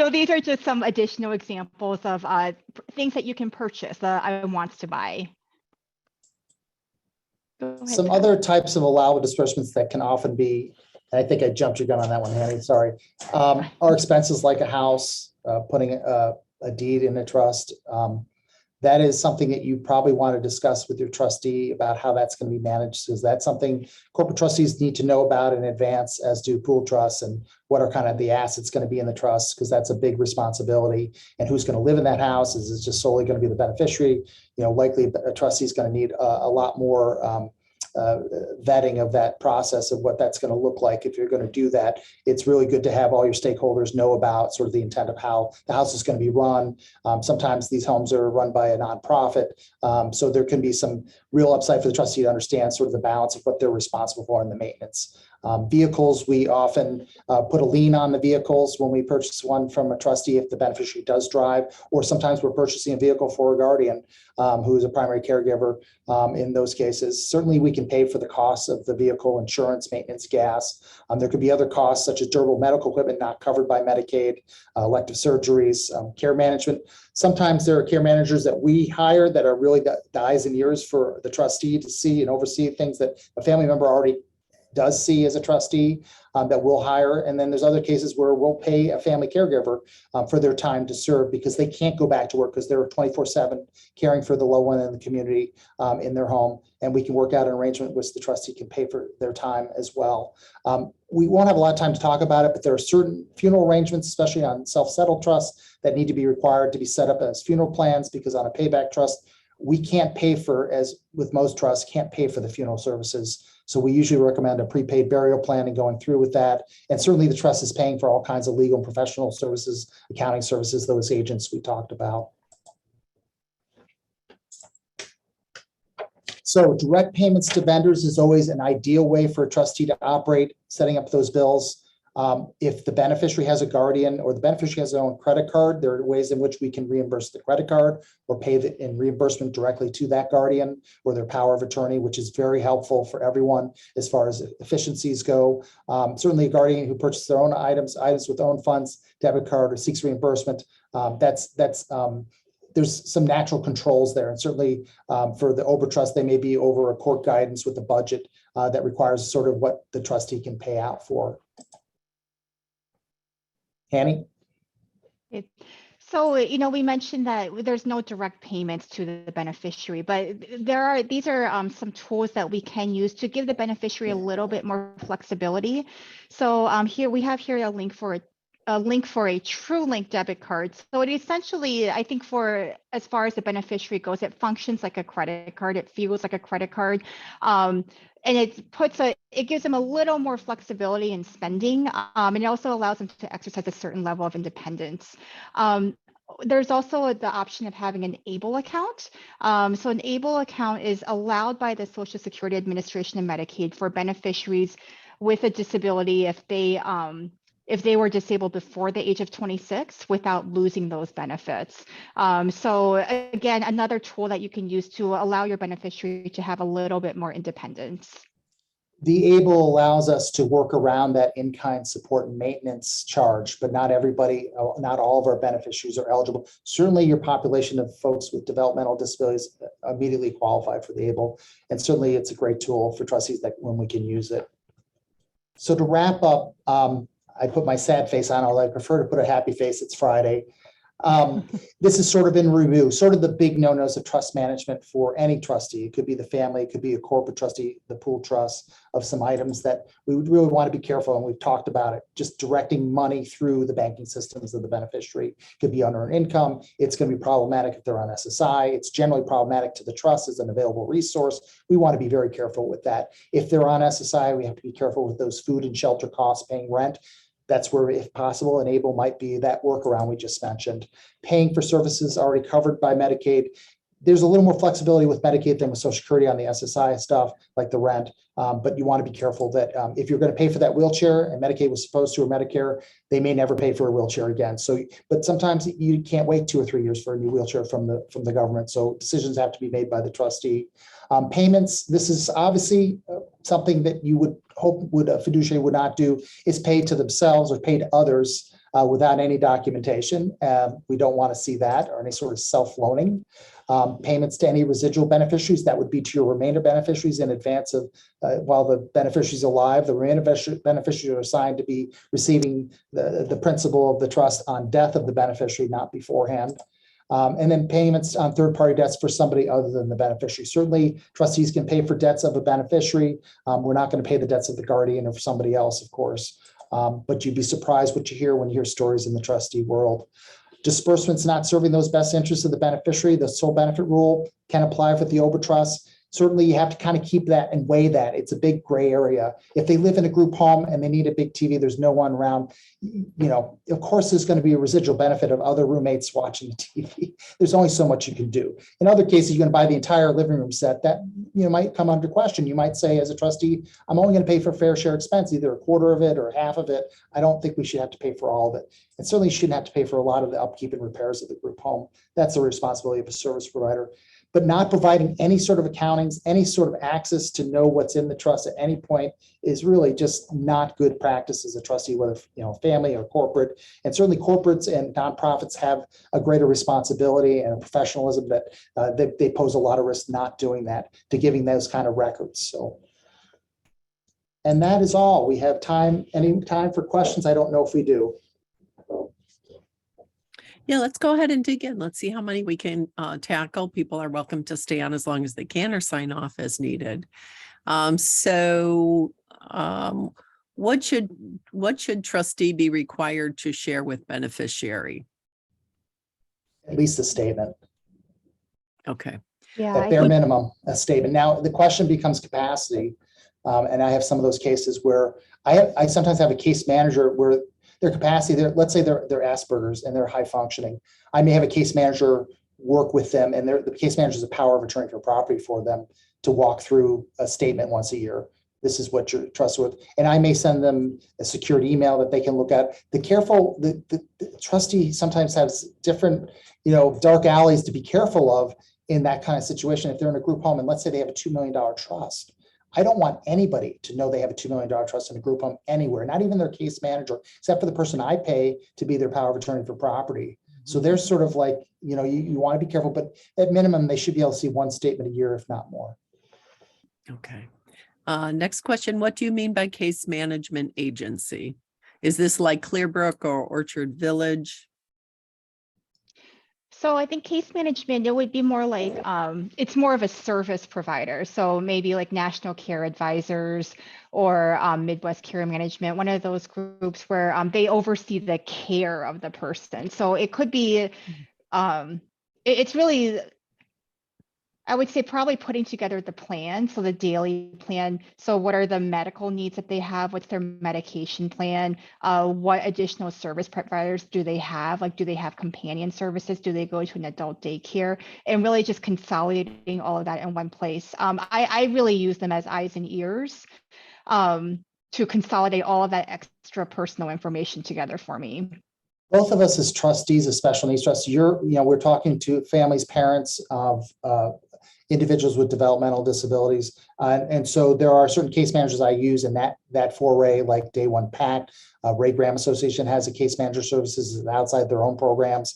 these are just some additional examples of things that you can purchase that I wants to buy. Some other types of allowable disbursements that can often be, and I think I jumped your gun on that one, Hanny, sorry, are expenses like a house, putting a deed in a trust. That is something that you probably want to discuss with your trustee about how that's going to be managed. Is that something corporate trustees need to know about in advance, as do pool trusts, and what are kind of the assets going to be in the trust? Because that's a big responsibility. And who's going to live in that house? Is it just solely going to be the beneficiary? Likely a trustee is going to need a lot more vetting of that process of what that's going to look like. If you're going to do that, it's really good to have all your stakeholders know about sort of the intent of how the house is going to be run. Sometimes these homes are run by a nonprofit, so there can be some real upside for the trustee to understand sort of the balance of what they're responsible for in the maintenance. Vehicles, we often put a lien on the vehicles when we purchase one from a trustee if the beneficiary does drive, or sometimes we're purchasing a vehicle for a guardian who is a primary caregiver. In those cases, certainly we can pay for the costs of the vehicle, insurance, maintenance, gas. There could be other costs such as durable medical equipment not covered by Medicaid, elective surgeries, care management. Sometimes there are care managers that we hire that are really the eyes and ears for the trustee to see and oversee things that a family member already does see as a trustee that we'll hire. And then there's other cases where we'll pay a family caregiver for their time to serve because they can't go back to work because they're 24/7 caring for the loved one in the community in their home. And we can work out an arrangement which the trustee can pay for their time as well. We won't have a lot of time to talk about it, but there are certain funeral arrangements, especially on self-settled trusts, that need to be required to be set up as funeral plans, because on a payback trust, we can't pay for, as with most trusts, can't pay for the funeral services. So we usually recommend a prepaid burial plan and going through with that. And certainly the trust is paying for all kinds of legal and professional services, accounting services, those agents we talked about. So direct payments to vendors is always an ideal way for a trustee to operate, setting up those bills. If the beneficiary has a guardian or the beneficiary has their own credit card, there are ways in which we can reimburse the credit card or pay in reimbursement directly to that guardian or their power of attorney, which is very helpful for everyone as far as efficiencies go. Certainly a guardian who purchases their own items with own funds, debit card, or seeks reimbursement, there's some natural controls there. And certainly for the Ober Trust, they may be over a court guidance with a budget that requires sort of what the trustee can pay out for. Hanny? So, we mentioned that there's no direct payments to the beneficiary, but these are some tools that we can use to give the beneficiary a little bit more flexibility. So here we have a link for a TrueLink debit card. So it essentially, I think as far as the beneficiary goes, it functions like a credit card. It feels like a credit card. And it gives them a little more flexibility in spending. And it also allows them to exercise a certain level of independence. There's also the option of having an ABLE account. So an ABLE account is allowed by the Social Security Administration and Medicaid for beneficiaries with a disability if they were disabled before the age of 26 without losing those benefits. So again, another tool that you can use to allow your beneficiary to have a little bit more independence. The ABLE allows us to work around that in-kind support and maintenance charge, but not everybody, not all of our beneficiaries are eligible. Certainly your population of folks with developmental disabilities immediately qualify for the ABLE. And certainly it's a great tool for trustees that when we can use it. So to wrap up, I put my sad face on, although I prefer to put a happy face. It's Friday. This is sort of in review, sort of the big no-nos of trust management for any trustee. It could be the family, it could be a corporate trustee, the pool trust, of some items that we would really want to be careful. And we've talked about it, just directing money through the banking systems of the beneficiary. It could be unearned income. It's going to be problematic if they're on SSI. It's generally problematic to the trust as an available resource. We want to be very careful with that. If they're on SSI, we have to be careful with those food and shelter costs, paying rent. That's where, if possible, an ABLE might be that workaround we just mentioned. Paying for services already covered by Medicaid. There's a little more flexibility with Medicaid than with Social Security on the SSI stuff, like the rent. But you want to be careful that if you're going to pay for that wheelchair, and Medicaid was supposed to, or Medicare, they may never pay for a wheelchair again. So, but sometimes you can't wait 2 or 3 years for a new wheelchair from the government. So decisions have to be made by the trustee. Payments. This is obviously something that you would hope a fiduciary would not do, is pay to themselves or pay to others without any documentation. We don't want to see that, or any sort of self-loaning. Payments to any residual beneficiaries, that would be to your remainder beneficiaries in advance of, while the beneficiary is alive, the remainder beneficiaries are assigned to be receiving the principal of the trust on death of the beneficiary, not beforehand. And then payments on third-party debts for somebody other than the beneficiary. Certainly, trustees can pay for debts of a beneficiary. We're not going to pay the debts of the guardian or somebody else, of course. But you'd be surprised what you hear when you hear stories in the trustee world. Disbursements not serving those best interests of the beneficiary, the sole benefit rule can apply for the OBRA trust. Certainly, you have to kind of keep that and weigh that. It's a big gray area. If they live in a group home and they need a big TV, there's no one around, of course, there's going to be a residual benefit of other roommates watching the TV. There's only so much you can do. In other cases, you're going to buy the entire living room set. That might come under question. You might say, as a trustee, I'm only going to pay for fair share expense, either a quarter of it or half of it. I don't think we should have to pay for all of it. And certainly shouldn't have to pay for a lot of the upkeep and repairs of the group home. That's the responsibility of a service provider. But not providing any sort of accountings, any sort of access to know what's in the trust at any point is really just not good practice as a trustee, whether family or corporate. And certainly corporates and nonprofits have a greater responsibility and a professionalism that they pose a lot of risk not doing that, to giving those kind of records. So, and that is all. We have time, any time for questions? I don't know if we do. Yeah, let's go ahead and dig in. Let's see how many we can tackle. People are welcome to stay on as long as they can or sign off as needed. What should trustee be required to share with beneficiary? At least a statement. Okay. Yeah, At bare minimum, a statement. Now the question becomes capacity. And I have some of those cases where I sometimes have a case manager where their capacity, let's say they're Asperger's and they're high functioning. I may have a case manager work with them, and the case manager is a power of attorney for property for them to walk through a statement once a year. This is what you're trusted with. And I may send them a secured email that they can look at. The trustee sometimes has different, dark alleys to be careful of in that kind of situation. If they're in a group home and let's say they have a $2 million trust, I don't want anybody to know they have a $2 million trust in a group home anywhere, not even their case manager, except for the person I pay to be their power of attorney for property. So they're sort of like, you want to be careful, but at minimum, they should be able to see one statement a year, if not more. Okay. Next question. What do you mean by case management agency? Is this like Clearbrook or Orchard Village? So I think case management, it would be more like, it's more of a service provider. So maybe like National Care Advisors or Midwest Care Management, one of those groups where they oversee the care of the person. So it could be, it's really, I would say probably putting together the plan. So the daily plan. So what are the medical needs that they have? What's their medication plan? What additional service providers do they have? Like, do they have companion services? Do they go to an adult daycare? And really just consolidating all of that in one place. I really use them as eyes and ears to consolidate all of that extra personal information together for me. Both of us as trustees of special needs trusts, we're talking to families, parents of individuals with developmental disabilities. And so there are certain case managers I use in that foray, like Day One PAC. Ray Graham Association has a case manager services outside their own programs.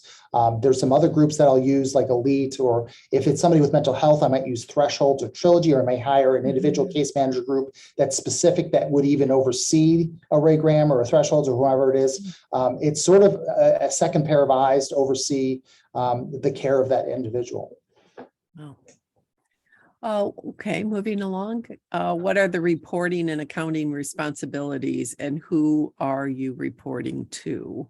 There's some other groups that I'll use, like Elite, or if it's somebody with mental health, I might use Thresholds or Trilogy, or I may hire an individual case manager group that's specific that would even oversee a Ray Graham or a Thresholds or whoever it is. It's sort of a second pair of eyes to oversee the care of that individual. Oh, okay. Moving along. What are the reporting and accounting responsibilities, and who are you reporting to?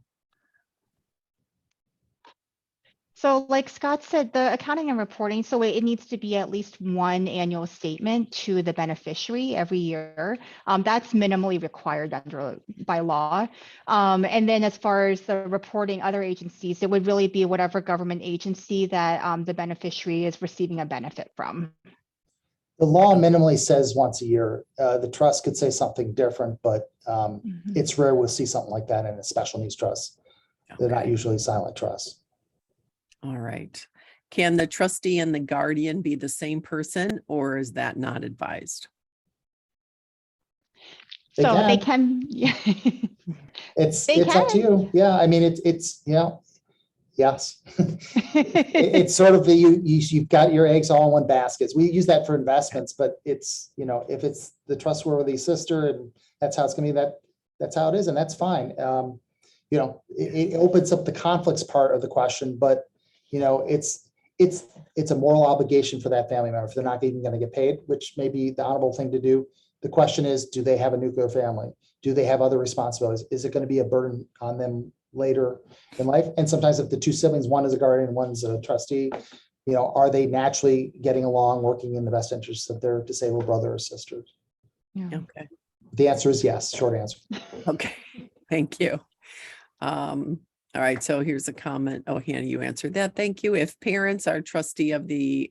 So like Scott said, the accounting and reporting, so it needs to be at least one annual statement to the beneficiary every year. That's minimally required by law. And then as far as the reporting other agencies, it would really be whatever government agency that the beneficiary is receiving a benefit from. The law minimally says once a year. The trust could say something different, but it's rare we'll see something like that in a special needs trust. They're not usually silent trusts. All right. Can the trustee and the guardian be the same person, or is that not advised? They can. It's up to you. Yeah, I mean, it's yes. It's sort of you've got your eggs all in one basket. We use that for investments, but it's, if it's the trustworthy sister and that's how it's going to be, that's how it is, and that's fine. It opens up the conflicts part of the question, but it's a moral obligation for that family member if they're not even going to get paid, which may be the honorable thing to do. The question is, do they have a nuclear family? Do they have other responsibilities? Is it going to be a burden on them later in life? And sometimes if the two siblings, one is a guardian, one's a trustee, are they naturally getting along, working in the best interests of their disabled brother or sister? Yeah. Okay. The answer is yes. Short answer. Okay. Thank you. All right. So here's a comment. Oh, Hanny, you answered that. Thank you. If parents are trustee of the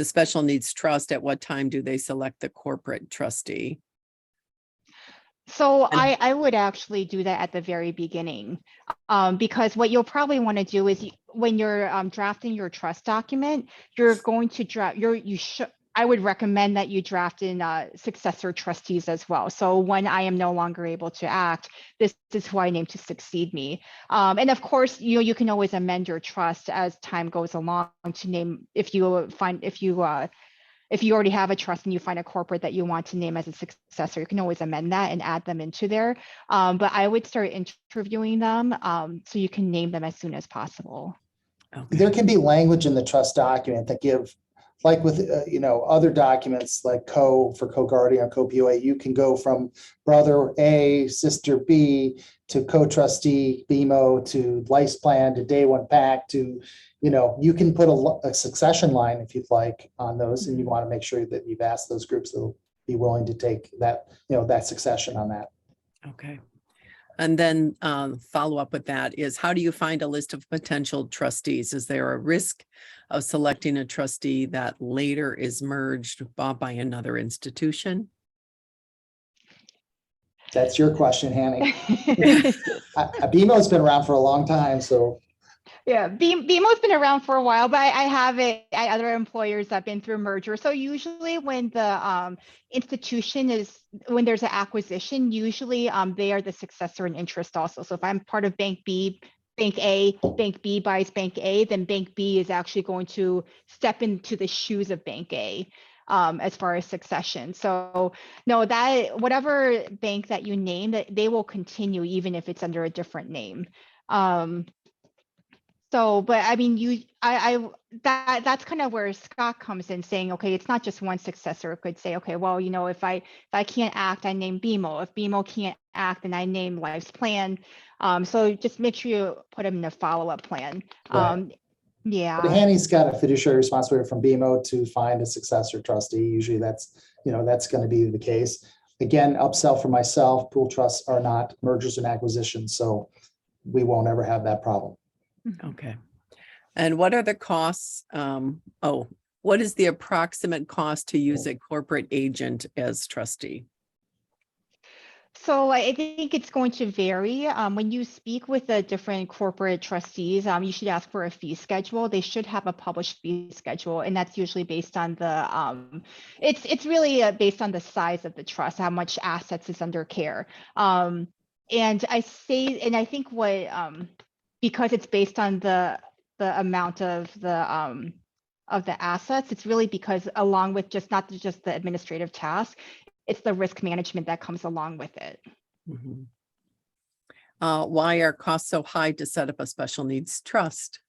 special needs trust, at what time do they select the corporate trustee? So I would actually do that at the very beginning, because what you'll probably want to do is when you're drafting your trust document, you're going to draft I would recommend that you draft in successor trustees as well. So when I am no longer able to act, this is who I name to succeed me. And of course, you can always amend your trust as time goes along to name, if you already have a trust and you find a corporate that you want to name as a successor, you can always amend that and add them into there. But I would start interviewing them so you can name them as soon as possible. Okay. There can be language in the trust document that give, like with other documents like co-guardian or co-POA, you can go from brother A, sister B to co-trustee BMO to life plan to Day One PAC to, you can put a succession line if you'd like on those, and you want to make sure that you've asked those groups that will be willing to take that, that succession on that. Okay. And then follow up with that is, how do you find a list of potential trustees? Is there a risk of selecting a trustee that later is merged by another institution? That's your question, Hanny. BMO's been around for a long time, so. Yeah, BMO's been around for a while, but I have it at other employers that have been through merger. So usually when the institution when there's an acquisition, usually they are the successor in interest also. So if I'm part of Bank B, Bank A, Bank B buys Bank A, then Bank B is actually going to step into the shoes of Bank A as far as succession. So no, that whatever bank that you name, that they will continue even if it's under a different name. So, but I mean, that's kind of where Scott comes in saying, okay, it's not just one successor. It could say, okay, well, if I can't act, I name BMO. If BMO can't act, then I name Life's Plan. So just make sure you put them in a follow-up plan. Right. Yeah. But Hanny's got a fiduciary responsibility from BMO to find a successor trustee. Usually that's going to be the case. Again, upsell for myself, pool trusts are not mergers and acquisitions, so we won't ever have that problem. Okay. And what are the costs? What is the approximate cost to use a corporate agent as trustee? So I think it's going to vary. When you speak with the different corporate trustees, you should ask for a fee schedule. They should have a published fee schedule, and that's usually based on the, it's really based on the size of the trust, how much assets is under care. And I think because it's based on the amount of the assets, it's really because along with not just the administrative task, it's the risk management that comes along with it. Mhm. Why are costs so high to set up a special needs trust?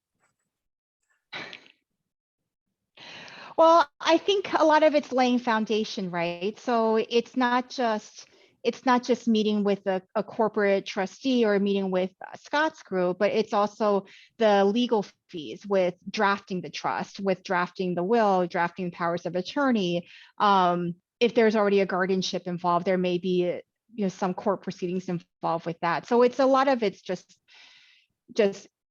Well, I think a lot of it's laying foundation, right? So it's not just meeting with a corporate trustee or meeting with Scott's group, but it's also the legal fees with drafting the trust, with drafting the will, drafting powers of attorney. If there's already a guardianship involved, there may be some court proceedings involved with that. So it's a lot of it's just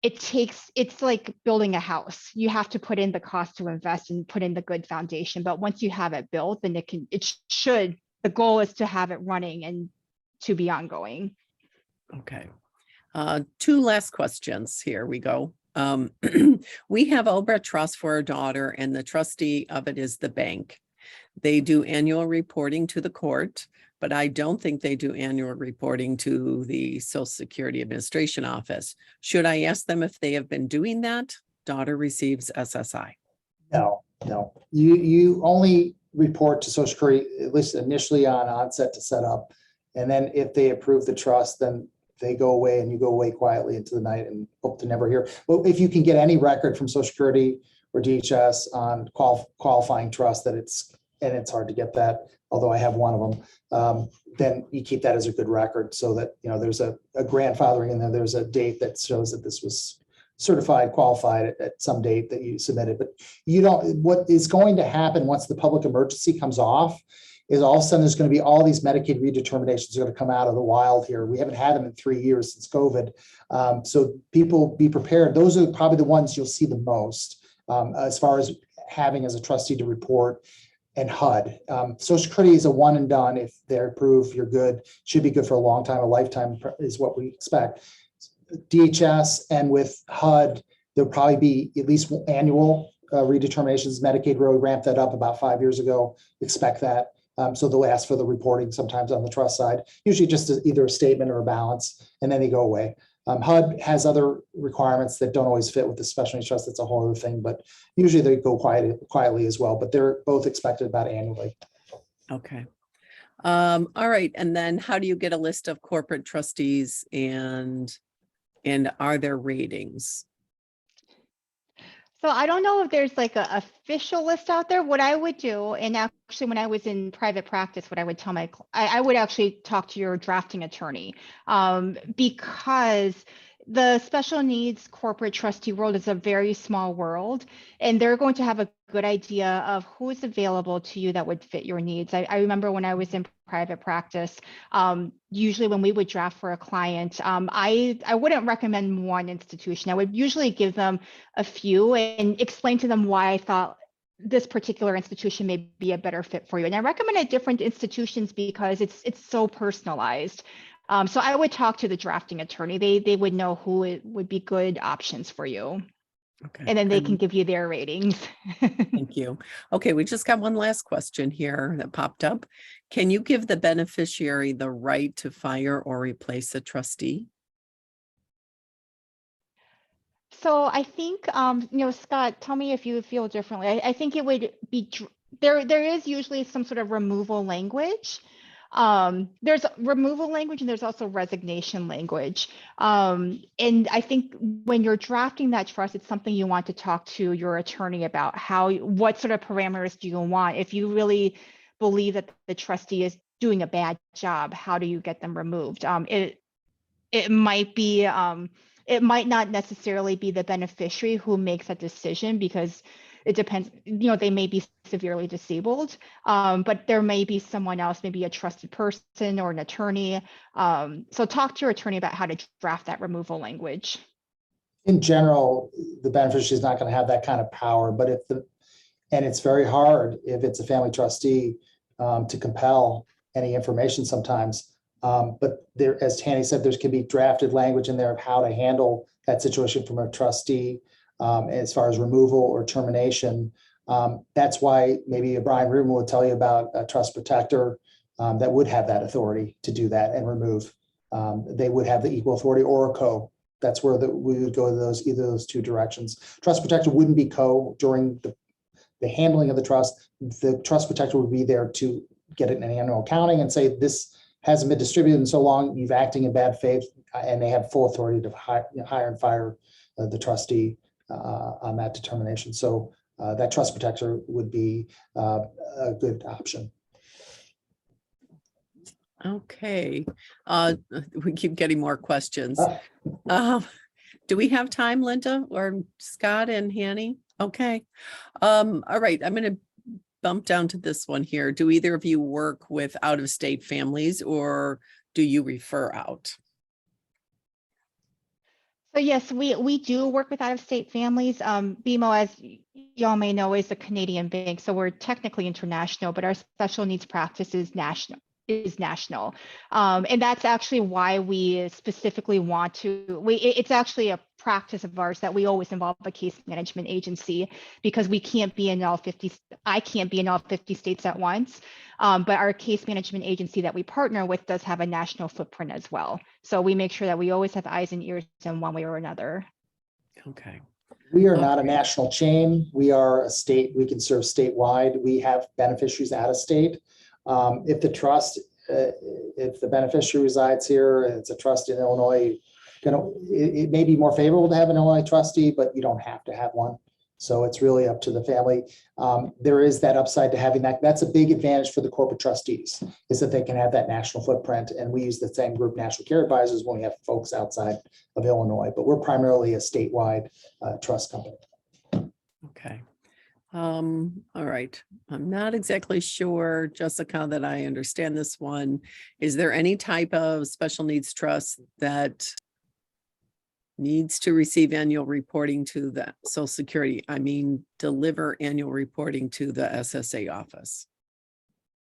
it's like building a house. You have to put in the cost to invest and put in the good foundation. But once you have it built, then the goal is to have it running and to be ongoing. Okay. Two last questions. Here we go. We have Obra Trust for our daughter, and the trustee of it is the bank. They do annual reporting to the court, but I don't think they do annual reporting to the Social Security Administration office. Should I ask them if they have been doing that? Daughter receives SSI. No. You only report to Social Security, at least initially on onset to set up. And then if they approve the trust, then they go away and you go away quietly into the night and hope to never hear. Well, if you can get any record from Social Security or DHS on qualifying trust and it's hard to get that, although I have one of them, then you keep that as a good record so that, there's a grandfathering and then there's a date that shows that this was certified, qualified at some date that you submitted. But what is going to happen once the public emergency comes off is all of a sudden there's going to be all these Medicaid redeterminations are going to come out of the wild here. We haven't had them in 3 years since COVID. So people be prepared. Those are probably the ones you'll see the most as far as having as a trustee to report. And HUD. Social Security is a one and done. If they're approved, you're good. Should be good for a long time. A lifetime is what we expect. DHS and with HUD, there'll probably be at least annual redeterminations. Medicaid really ramped that up about 5 years ago. Expect that. So they'll ask for the reporting sometimes on the trust side, usually just either a statement or a balance, and then they go away. HUD has other requirements that don't always fit with the special needs trust. That's a whole other thing, but usually they go quietly as well, but they're both expected about annually. Okay. All right. And then how do you get a list of corporate trustees and are there ratings? So I don't know if there's like a official list out there. What I would do, and actually when I was in private practice, what I would tell I would actually talk to your drafting attorney because the special needs corporate trustee world is a very small world, and they're going to have a good idea of who is available to you that would fit your needs. I remember when I was in private practice, usually when we would draft for a client, I wouldn't recommend one institution. I would usually give them a few and explain to them why I thought this particular institution may be a better fit for you. And I recommended different institutions because it's so personalized. So I would talk to the drafting attorney. They would know who it would be good options for you. Okay. And then they can give you their ratings. Thank you. Okay, we just got one last question here that popped up. Can you give the beneficiary the right to fire or replace a trustee? So I think, Scott, tell me if you feel differently. I think it would be, there is usually some sort of removal language. There's removal language and there's also resignation language. And I think when you're drafting that trust, it's something you want to talk to your attorney about what sort of parameters do you want? If you really believe that the trustee is doing a bad job, how do you get them removed? It might be, it might not necessarily be the beneficiary who makes that decision because it depends, they may be severely disabled, but there may be someone else, maybe a trusted person or an attorney. So talk to your attorney about how to draft that removal language. In general, the beneficiary is not going to have that kind of power, but and it's very hard if it's a family trustee to compel any information sometimes. But there, as Hanny said, there's can be drafted language in there of how to handle that situation from a trustee as far as removal or termination. That's why maybe Brian Rubin will tell you about a trust protector that would have that authority to do that and remove. They would have the equal authority or a co. That's where we would go to those, either of those two directions. Trust protector wouldn't be co during the handling of the trust. The trust protector would be there to get it in an annual accounting and say, this hasn't been distributed in so long, you've acting in bad faith, and they have full authority to hire and fire the trustee on that determination. So that trust protector would be a good option. Okay. We keep getting more questions. Do we have time, Linda or Scott and Hanny? Okay. All right. I'm going to bump down to this one here. Do either of you work with out-of-state families, or do you refer out? So yes, we do work with out-of-state families. BMO, as y'all may know, is a Canadian bank, so we're technically international, but our special needs practice is national. And that's actually why we specifically want to, it's actually a practice of ours that we always involve a case management agency, because we can't be in all 50, I can't be in all 50 states at once. But our case management agency that we partner with does have a national footprint as well. So we make sure that we always have eyes and ears in one way or another. Okay. We are not a national chain. We are a state. We can serve statewide. We have beneficiaries out of state. If the trust, if the beneficiary resides here, and it's a trust in Illinois, it may be more favorable to have an Illinois trustee, but you don't have to have one. So it's really up to the family. There is that upside to having that. That's a big advantage for the corporate trustees, is that they can have that national footprint. And we use the same group, National Care Advisors, when we have folks outside of Illinois, but we're primarily a statewide trust company. Okay. All right. I'm not exactly sure, Jessica, that I understand this one. Is there any type of special needs trust that needs to receive annual reporting to the Social Security? I mean, deliver annual reporting to the SSA office?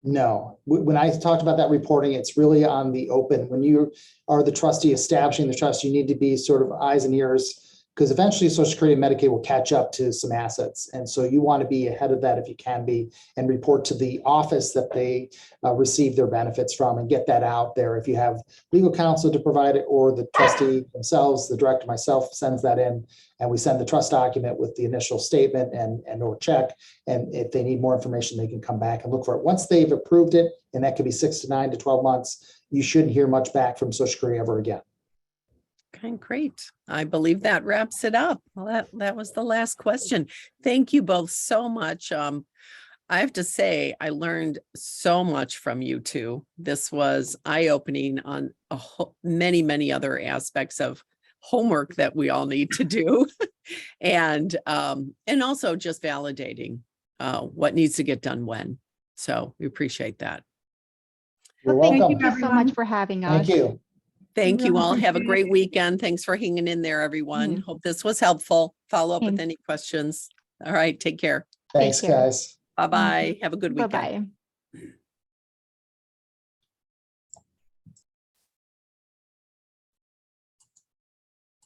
No, when I talked about that reporting, it's really on the open. When you are the trustee establishing the trust, you need to be sort of eyes and ears, because eventually Social Security and Medicaid will catch up to some assets. And so you want to be ahead of that if you can be, and report to the office that they receive their benefits from, and get that out there. If you have legal counsel to provide it, or the trustee themselves, the director, myself, sends that in, and we send the trust document with the initial statement and or check. And if they need more information, they can come back and look for it. Once they've approved it, and that could be 6 to 9 to 12 months, you shouldn't hear much back from Social Security ever again. Okay, great. I believe that wraps it up. Well, that was the last question. Thank you both so much. I have to say, I learned so much from you two. This was eye-opening on many, many other aspects of homework that we all need to do. and also just validating what needs to get done when. So we appreciate that. You're Well, welcome. thank you so much for having us. Thank you. Thank you all. Have a Really great weekend. Thanks for hanging in there, everyone. Mhm. Hope this was helpful. Follow up with Thanks. any questions. All right. Take care. Thanks, care. guys. Bye-bye. Have a good weekend. Bye-bye.